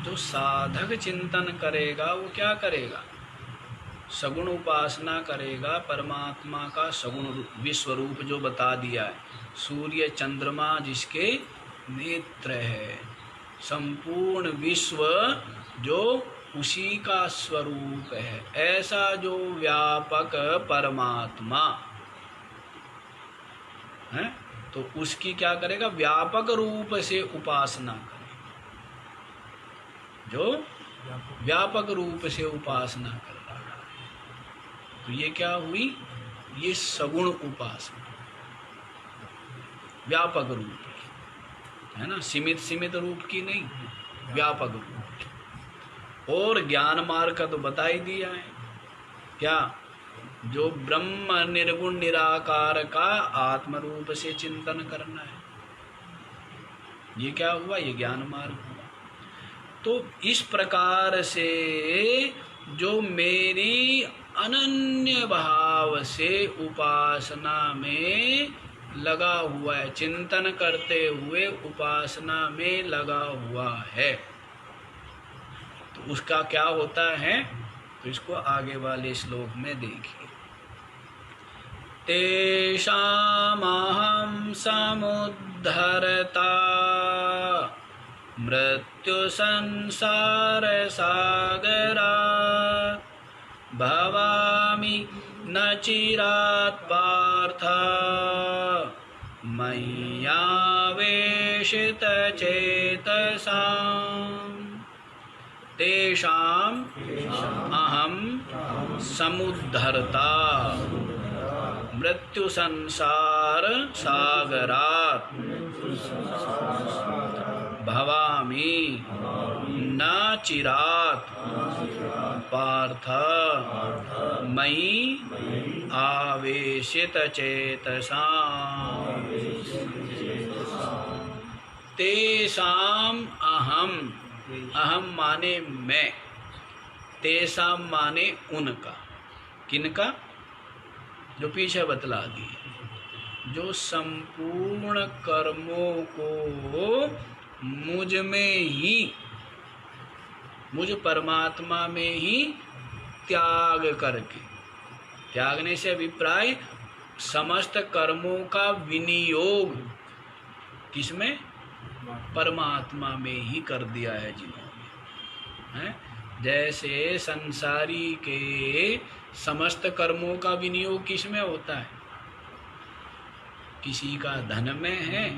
जो साधक चिंतन करेगा वो क्या करेगा, सगुण उपासना करेगा, परमात्मा का सगुण विश्व रूप जो बता दिया है, सूर्य चंद्रमा जिसके नेत्र है, संपूर्ण विश्व जो उसी का स्वरूप है, ऐसा जो व्यापक परमात्मा है, तो उसकी क्या करेगा, व्यापक रूप से उपासना करेगा। जो व्यापक रूप से उपासना कर रहा है, तो ये क्या हुई, ये सगुण उपासना, व्यापक रूप की, है ना, सीमित सीमित रूप की नहीं, व्यापक रूप की। और ज्ञान मार्ग का तो बता ही दिया है, क्या, जो ब्रह्म निर्गुण निराकार का आत्म रूप से चिंतन करना है, ये क्या हुआ, ये ज्ञान मार्ग हुआ। तो इस प्रकार से जो मेरी अनन्य भाव से उपासना में लगा हुआ है, चिंतन करते हुए उपासना में लगा हुआ है, तो उसका क्या होता है, तो इसको आगे वाले श्लोक में देखिए। तेषामहं समुद्धरता मृत्यु संसार सागरात् भवामि न चिरात् पार्थ मय्यावेशित चेतसाम्। तेषाम् अहं समुद्धरता मृत्यु संसार सागरात् भवामि न चिरात् पार्थ मयि आवेशित चेतसाम्। तेषाम् अहम, अहम माने मैं, तेषाम माने उनका, किनका, जो पीछे बतला दिए, जो संपूर्ण कर्मों को मुझ में ही, मुझ परमात्मा में ही त्याग करके, त्यागने से अभिप्राय समस्त कर्मों का विनियोग किसमें, परमात्मा में ही कर दिया है जिन्होंने, हैं? जैसे संसारी के समस्त कर्मों का विनियोग किसमें होता है, किसी का धन में है,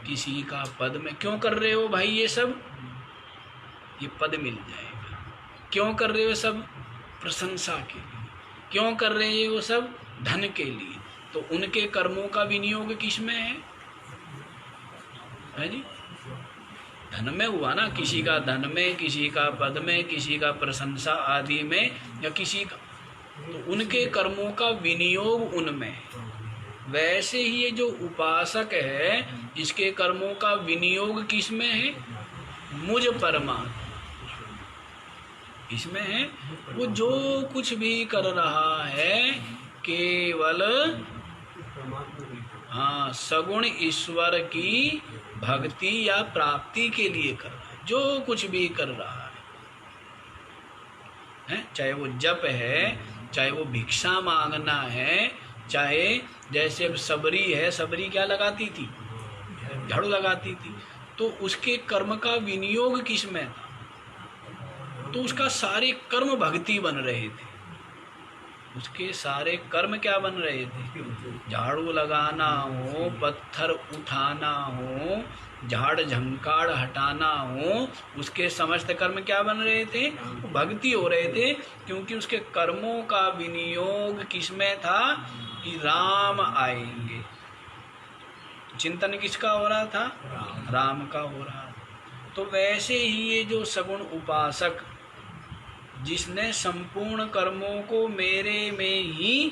किसी का पद में। क्यों कर रहे हो भाई ये सब, ये पद मिल जाएगा। क्यों कर रहे हो सब, प्रशंसा के लिए। क्यों कर रहे हो सब, धन के लिए। तो उनके कर्मों का विनियोग किसमें है जी, धन में हुआ ना, किसी का धन में, किसी का पद में, किसी का प्रशंसा आदि में, या किसी का, तो उनके कर्मों का विनियोग उनमें है। वैसे ही ये जो उपासक है, इसके कर्मों का विनियोग किसमें है, मुझ परमात्मा, इसमें है। वो जो कुछ भी कर रहा है केवल सगुण ईश्वर की भक्ति या प्राप्ति के लिए कर रहा है, जो कुछ भी कर रहा है, चाहे वो जप है, चाहे वो भिक्षा मांगना है, चाहे जैसे सबरी है, सबरी क्या लगाती थी, झाड़ू लगाती थी, तो उसके कर्म का विनियोग किसमें था, तो उसका सारे कर्म भक्ति बन रहे थे, उसके सारे कर्म क्या बन रहे थे, झाड़ू लगाना हो, पत्थर उठाना हो, झाड़ झंकाड़ हटाना हो, उसके समस्त कर्म क्या बन रहे थे, भक्ति हो रहे थे, क्योंकि उसके कर्मों का विनियोग किसमें था कि राम आएंगे। चिंतन किसका हो रहा था, राम का हो रहा था। तो वैसे ही ये जो सगुण उपासक, जिसने संपूर्ण कर्मों को मेरे में ही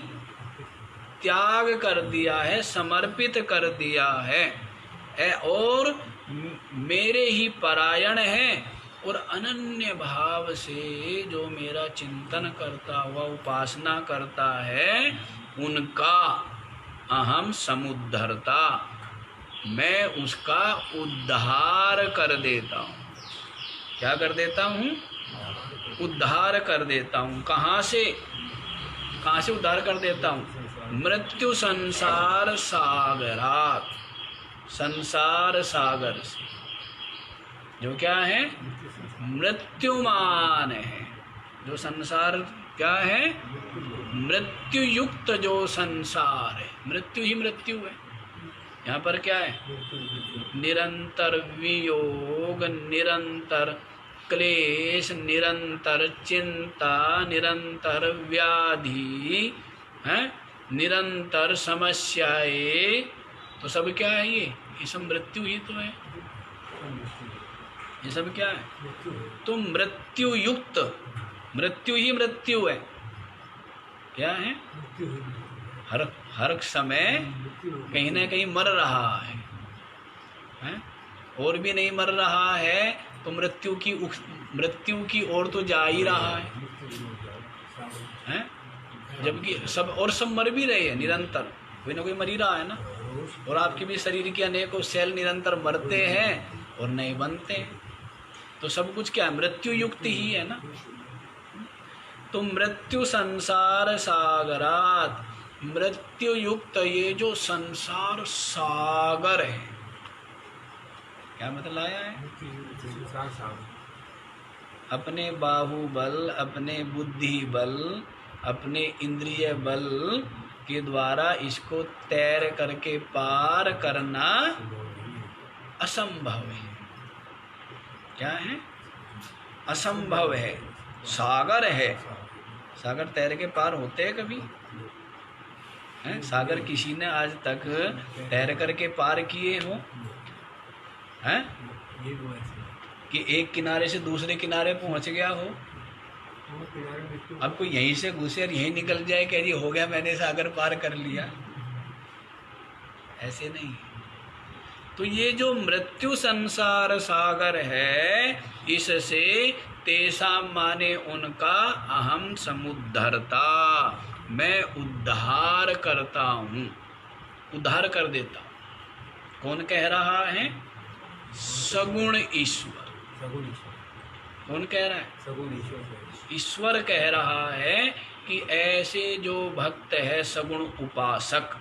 त्याग कर दिया है, समर्पित कर दिया है और मेरे ही परायण है, और अनन्य भाव से जो मेरा चिंतन करता हुआ उपासना करता है, उनका अहम समुद्धरता, मैं उसका उद्धार कर देता हूँ। क्या कर देता हूँ, उद्धार कर देता हूँ। कहाँ से उद्धार कर देता हूँ, मृत्यु संसार सागरात, संसार सागर से, जो क्या है, मृत्युमान है, जो संसार क्या है, मृत्यु युक्त जो संसार है, मृत्यु ही मृत्यु है, यहाँ पर क्या है? निरंतर वियोग, निरंतर क्लेश, निरंतर चिंता, निरंतर व्याधि है, निरंतर समस्याएं, तो सब क्या है? ये सब मृत्यु ही तो है। ये सब क्या है? तो मृत्यु युक्त, मृत्यु ही मृत्यु है। क्या है? हर समय कहीं ना कहीं मर रहा है, हैं? और भी नहीं मर रहा है तो मृत्यु की ओर तो जा ही रहा है, हैं? जबकि सब मर भी रहे हैं निरंतर, कोई ना कोई मर ही रहा है ना। और आपके भी शरीर के अनेकों सेल निरंतर मरते हैं और नए बनते हैं, तो सब कुछ क्या है? मृत्यु युक्त ही है ना। तो मृत्यु संसार सागरात, मृत्यु युक्त ये जो संसार सागर है, क्या मतलब आया है? अपने बाहुबल, अपने बुद्धि बल, अपने इंद्रिय बल के द्वारा इसको तैर करके पार करना असंभव है। क्या है? असंभव है। सागर है, सागर तैर के पार होते हैं कभी? हैं? सागर किसी ने आज तक तैर करके पार किए हो? हैं? कि एक किनारे से दूसरे किनारे पहुंच गया हो? अब कोई यहीं से घुसे और यहीं निकल जाए कि जी हो गया, मैंने सागर पार कर लिया, ऐसे नहीं। तो ये जो मृत्यु संसार सागर है, इससे तेसा माने उनका अहम समुद्धरता, मैं उद्धार करता हूँ, उद्धार कर देता हूँ। कौन कह रहा है? सगुण ईश्वर। कौन कह रहा है? सगुण ईश्वर। ईश्वर कह रहा है कि ऐसे जो भक्त है सगुण उपासक,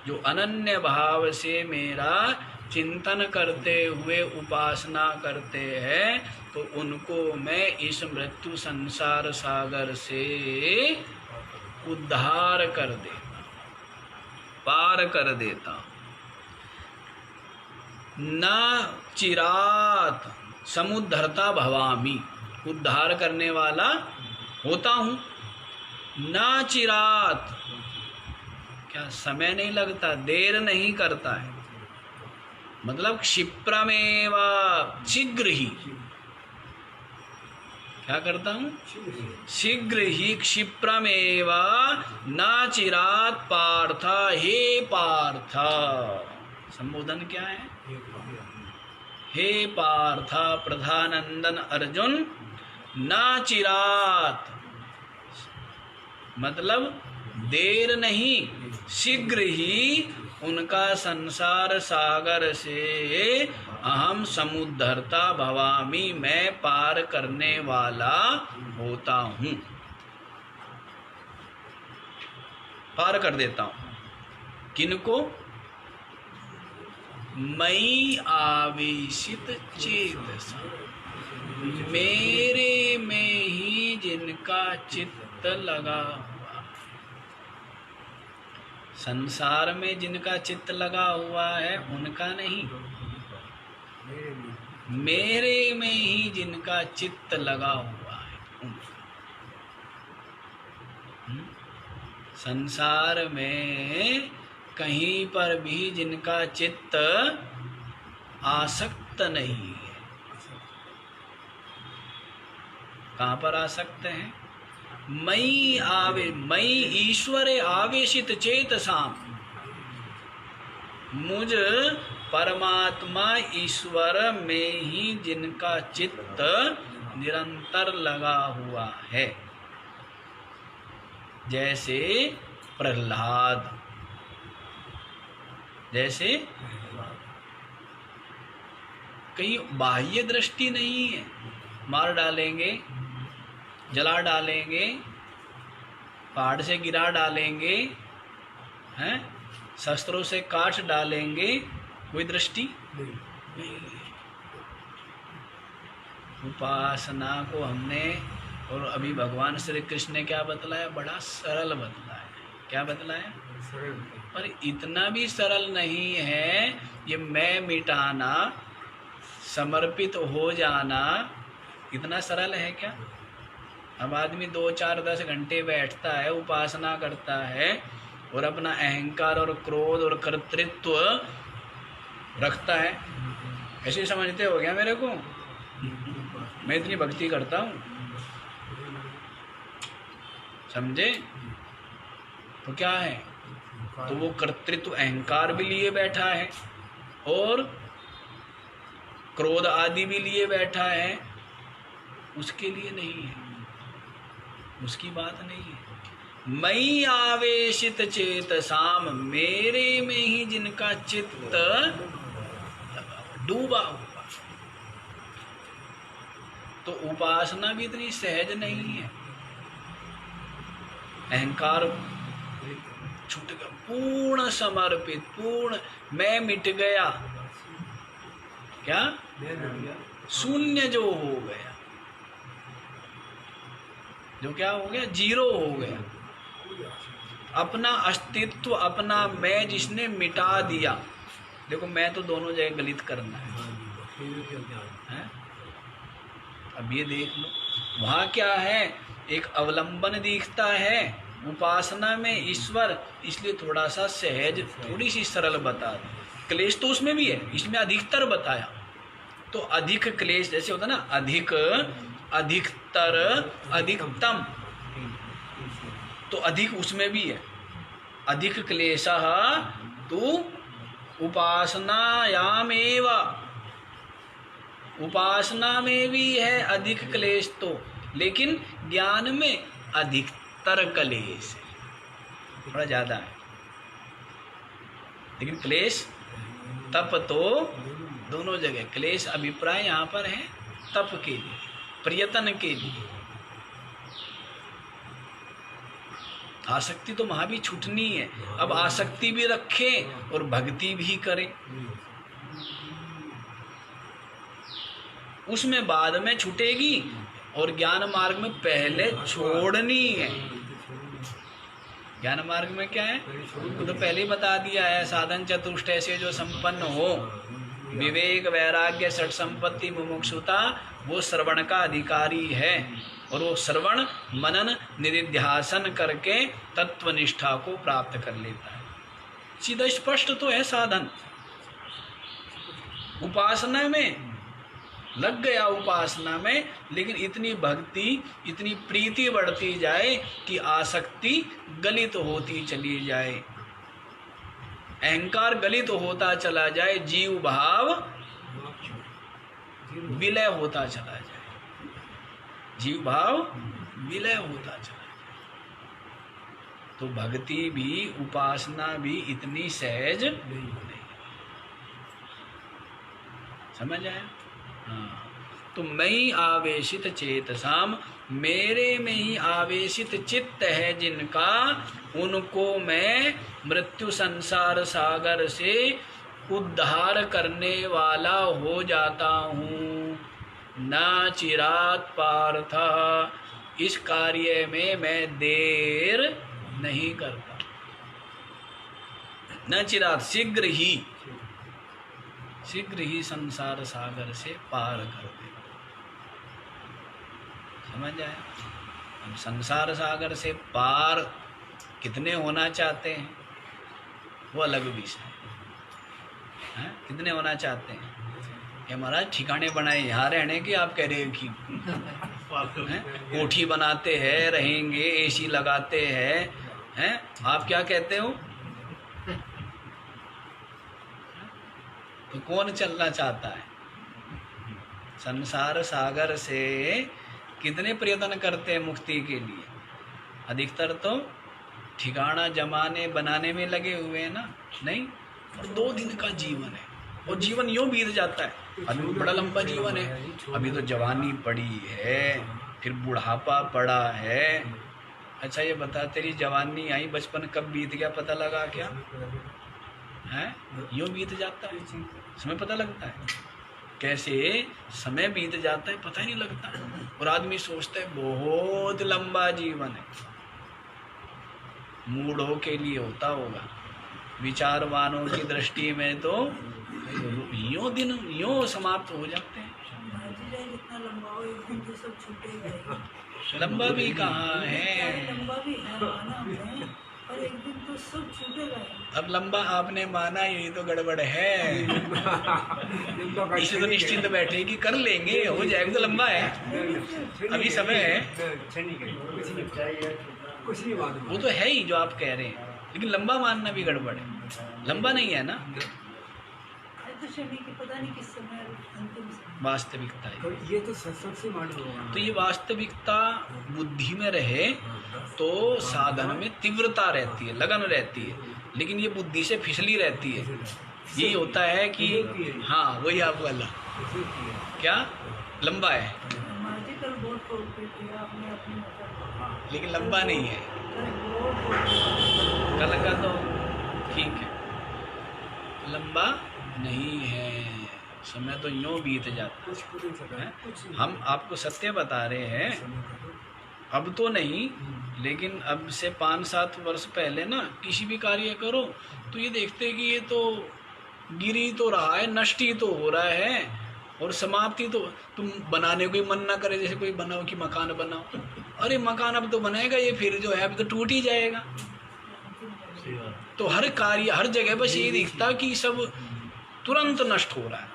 जो अनन्य भाव से मेरा चिंतन करते हुए उपासना करते हैं, तो उनको मैं इस मृत्यु संसार सागर से उद्धार कर देता, पार कर देता। न चिरात समुद्धरता भवामी, उद्धार करने वाला होता हूँ। न चिरात, क्या समय नहीं लगता, देर नहीं करता है, मतलब क्षिप्रमेव, शीघ्र ही। क्या करता हूँ? शीघ्र ही, क्षिप्रमेव न चिरात पार्थ, हे पार्थ। संबोधन क्या है? हे पार्थ प्रधानंदन अर्जुन, न चिरात, मतलब देर नहीं, शीघ्र ही उनका संसार सागर से अहम समुद्धरता भवामी, मैं पार करने वाला होता हूँ, पार कर देता हूँ। किनको? मई आवेशित चेतसा, मेरे में ही जिनका चित्त लगा हुआ, संसार में जिनका चित्त लगा हुआ है उनका नहीं, मेरे में ही जिनका चित्त लगा हुआ है उनका। संसार में कहीं पर भी जिनका चित्त आसक्त नहीं है, कहाँ पर आसक्त है? मई आवे, मई ईश्वरे आवेशित चेतसाम, मुझ परमात्मा ईश्वर में ही जिनका चित्त निरंतर लगा हुआ है। जैसे प्रहलाद, जैसे कहीं बाह्य दृष्टि नहीं है, मार डालेंगे, जला डालेंगे, पहाड़ से गिरा डालेंगे, हैं, शस्त्रों से काट डालेंगे, कोई दृष्टि नहीं। उपासना को हमने, और अभी भगवान श्री कृष्ण ने क्या बतलाया? बड़ा सरल बतलाया। क्या बतलाया? पर इतना भी सरल नहीं है ये मैं मिटाना, समर्पित हो जाना, इतना सरल है क्या? अब आदमी 2, 4, 10 घंटे बैठता है, उपासना करता है और अपना अहंकार और क्रोध और कर्तृत्व रखता है। ऐसे समझते हो क्या मेरे को? मैं इतनी भक्ति करता हूँ, समझे? तो क्या है? तो वो कर्तृत्व अहंकार भी लिए बैठा है और क्रोध आदि भी लिए बैठा है, उसके लिए नहीं है, उसकी बात नहीं है। मई आवेशित चेतसाम, मेरे में ही जिनका चित्त डूबा हुआ, तो उपासना भी इतनी सहज नहीं है। अहंकार छूट गया, पूर्ण समर्पित, पूर्ण मैं मिट गया, क्या शून्य जो हो गया, जो क्या हो गया, जीरो हो गया। अपना अस्तित्व, अपना मैं जिसने मिटा दिया। देखो मैं तो दोनों जगह गलित करना है? अब ये देख लो, वहाँ क्या है, एक अवलंबन दिखता है उपासना में ईश्वर, इसलिए थोड़ा सा सहज, थोड़ी सी सरल बता दी। क्लेश तो उसमें भी है, इसमें अधिकतर बताया। तो अधिक क्लेश जैसे होता ना, अधिक, अधिकतर, अधिकतम, तो अधिक उसमें भी है। अधिक क्लेशः तु उपासनायामेव, उपासना में भी है अधिक क्लेश तो, लेकिन ज्ञान में अधिकतर क्लेश है, थोड़ा ज्यादा है। लेकिन क्लेश तप तो दोनों जगह, क्लेश अभिप्राय यहाँ पर है तप के लिए, प्रयत्न के लिए। आसक्ति तो वहाँ भी छूटनी है। अब आसक्ति भी रखे और भक्ति भी करे, उसमें बाद में छूटेगी, और ज्ञान मार्ग में पहले छोड़नी है। ज्ञान मार्ग में क्या है, वो तो पहले ही बता दिया है, साधन चतुष्टय से जो संपन्न हो, विवेक, वैराग्य, षट संपत्ति, मुमुक्षुता, वो श्रवण का अधिकारी है। और वो श्रवण, मनन, निधिध्यासन करके तत्वनिष्ठा को प्राप्त कर लेता है। सीधा स्पष्ट तो है साधन। उपासना में लग गया, उपासना में, लेकिन इतनी भक्ति, इतनी प्रीति बढ़ती जाए कि आसक्ति गलित होती चली जाए, अहंकार गलित होता चला जाए, जीव भाव विलय होता चला जाए, जीव भाव विलय होता चला जाए। तो भक्ति भी, उपासना भी इतनी सहज नहीं। समझ आया? हाँ। तो मैं आवेशित चेतसाम, मेरे में ही आवेशित चित्त है जिनका, उनको मैं मृत्यु संसार सागर से उद्धार करने वाला हो जाता हूँ। न चिरात पार्थ, इस कार्य में मैं देर नहीं करता। न चिरात, शीघ्र ही, शीघ्र ही संसार सागर से पार कर दे। समझ आया? अब संसार सागर से पार कितने होना चाहते हैं वो अलग विषय है। कितने होना चाहते हैं? कि हमारा ठिकाने बनाए यहाँ रहने की, आप कह रहे हो कि कोठी बनाते हैं, रहेंगे, एसी लगाते हैं, आप क्या कहते हो? तो कौन चलना चाहता है? संसार सागर से कितने प्रयत्न करते हैं मुक्ति के लिए? अधिकतर तो ठिकाना जमाने बनाने में लगे हुए हैं ना। नहीं, और 2 दिन का जीवन है, और जीवन यूं बीत जाता है। अभी बड़ा लंबा जीवन है, अभी तो जवानी पड़ी है, फिर बुढ़ापा पड़ा है। अच्छा ये बता, तेरी जवानी आई, बचपन कब बीत गया पता लगा क्या? है यूं बीत जाता है, समय पता लगता है? कैसे समय बीत जाता है पता ही नहीं लगता। और आदमी सोचता है बहुत लंबा जीवन है, मूढ़ों के लिए होता होगा, विचारवानों की दृष्टि में तो यूं दिन यूं समाप्त हो जाते हैं। जितना लंबा हो एक दिन तो सब छूटेगा ही। लंबा भी कहाँ है, लंबा भी है माना हमने, पर एक दिन तो सब छूटेगा ही। अब लंबा आपने माना, यही तो गड़बड़ है। इसे तो निश्चिंत बैठे कि कर लेंगे, हो जाएगा, तो लंबा है, अभी समय है। वो तो है ही जो आप कह रहे हैं, लेकिन लंबा मानना भी गड़बड़ है, लंबा नहीं है ना, तो शनि की पता नहीं किस समय अंतिम समय। वास्तविकता है। तो ये तो सबसे मालूम होगा। तो ये वास्तविकता बुद्धि में रहे तो साधन में तीव्रता रहती है, लगन रहती है, लेकिन ये बुद्धि से फिसली रहती है। ये होता है कि हाँ वही आप वाला क्या लंबा है, कल बहुत कोऑपरेट किया आपने अपनी मतलब, लेकिन लंबा नहीं है। कल का तो ठीक है, लंबा नहीं है, समय तो यूं बीत जाता है। हम आपको सत्य बता रहे हैं, अब तो नहीं, लेकिन अब से 5-7 वर्ष पहले ना किसी भी कार्य करो तो ये देखते कि ये तो गिरी तो रहा है, नष्ट ही तो हो रहा है, और समाप्ति तो तुम बनाने को ही मन ना करे। जैसे कोई बनाओ कि मकान बनाओ, अरे मकान अब तो बनाएगा ये, फिर जो है अब तो टूट ही जाएगा। तो हर कार्य हर जगह बस ये दिखता कि सब तुरंत नष्ट हो रहा है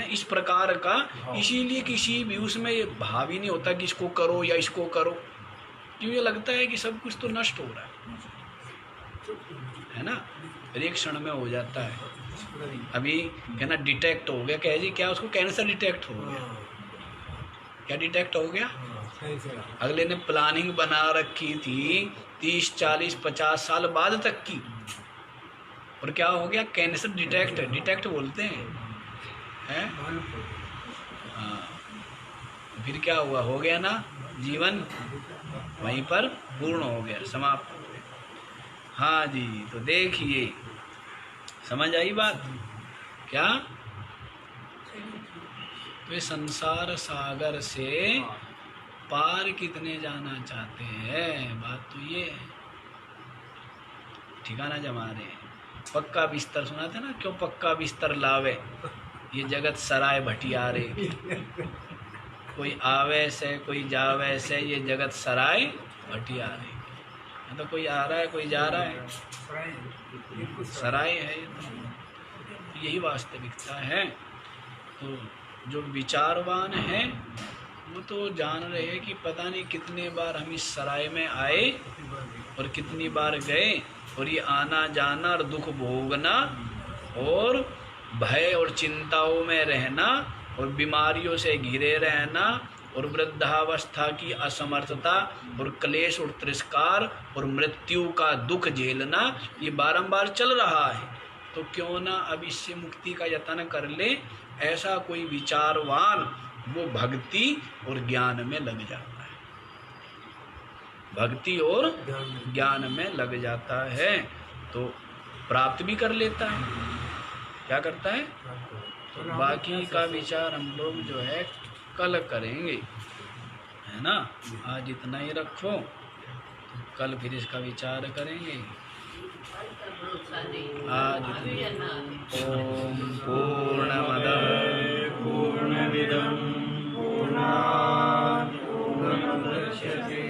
इस प्रकार का। इसीलिए किसी भी उसमें ये भाव ही नहीं होता कि इसको करो या इसको करो, क्यों ये लगता है कि सब कुछ तो नष्ट हो रहा है ना, एक क्षण में हो जाता है। अभी कहना डिटेक्ट हो गया, कह जी क्या उसको कैंसर डिटेक्ट हो गया, क्या डिटेक्ट हो गया, अगले ने प्लानिंग बना रखी थी 30, 40, 50 साल बाद तक की, और क्या हो गया, कैंसर डिटेक्ट बोलते हैं हाँ। फिर क्या हुआ, हो गया ना, जीवन वहीं पर पूर्ण हो गया, समाप्त हो गया। हाँ जी, तो देखिए समझ आई बात क्या। तो ये संसार सागर से पार कितने जाना चाहते हैं, बात तो ये है। ठिकाना जमा रहे हैं, पक्का बिस्तर सुना था ना, क्यों पक्का बिस्तर लावे, ये जगत सराय भटियारे, कोई आवे से कोई जावे से, ये जगत सराय भटियारे। तो कोई आ रहा है कोई जा रहा है, सराय है, तो यही वास्तविकता है। तो जो विचारवान है वो तो जान रहे हैं कि पता नहीं कितने बार हम इस सराय में आए और कितनी बार गए, और ये आना जाना और दुख भोगना और भय और चिंताओं में रहना और बीमारियों से घिरे रहना और वृद्धावस्था की असमर्थता और क्लेश और तिरस्कार और मृत्यु का दुख झेलना, ये बारंबार चल रहा है। तो क्यों ना अब इससे मुक्ति का यत्न कर ले। ऐसा कोई विचारवान वो भक्ति और ज्ञान में लग जाता है, भक्ति और ज्ञान में लग जाता है, तो प्राप्त भी कर लेता है। क्या करता है, तो बाकी का विचार हम लोग जो है कल करेंगे, है ना। आज इतना ही रखो, तो कल फिर इसका विचार करेंगे। आज ओम पूर्णमदः पूर्णमिदं पूर्णात् पूर्णमुदच्यते।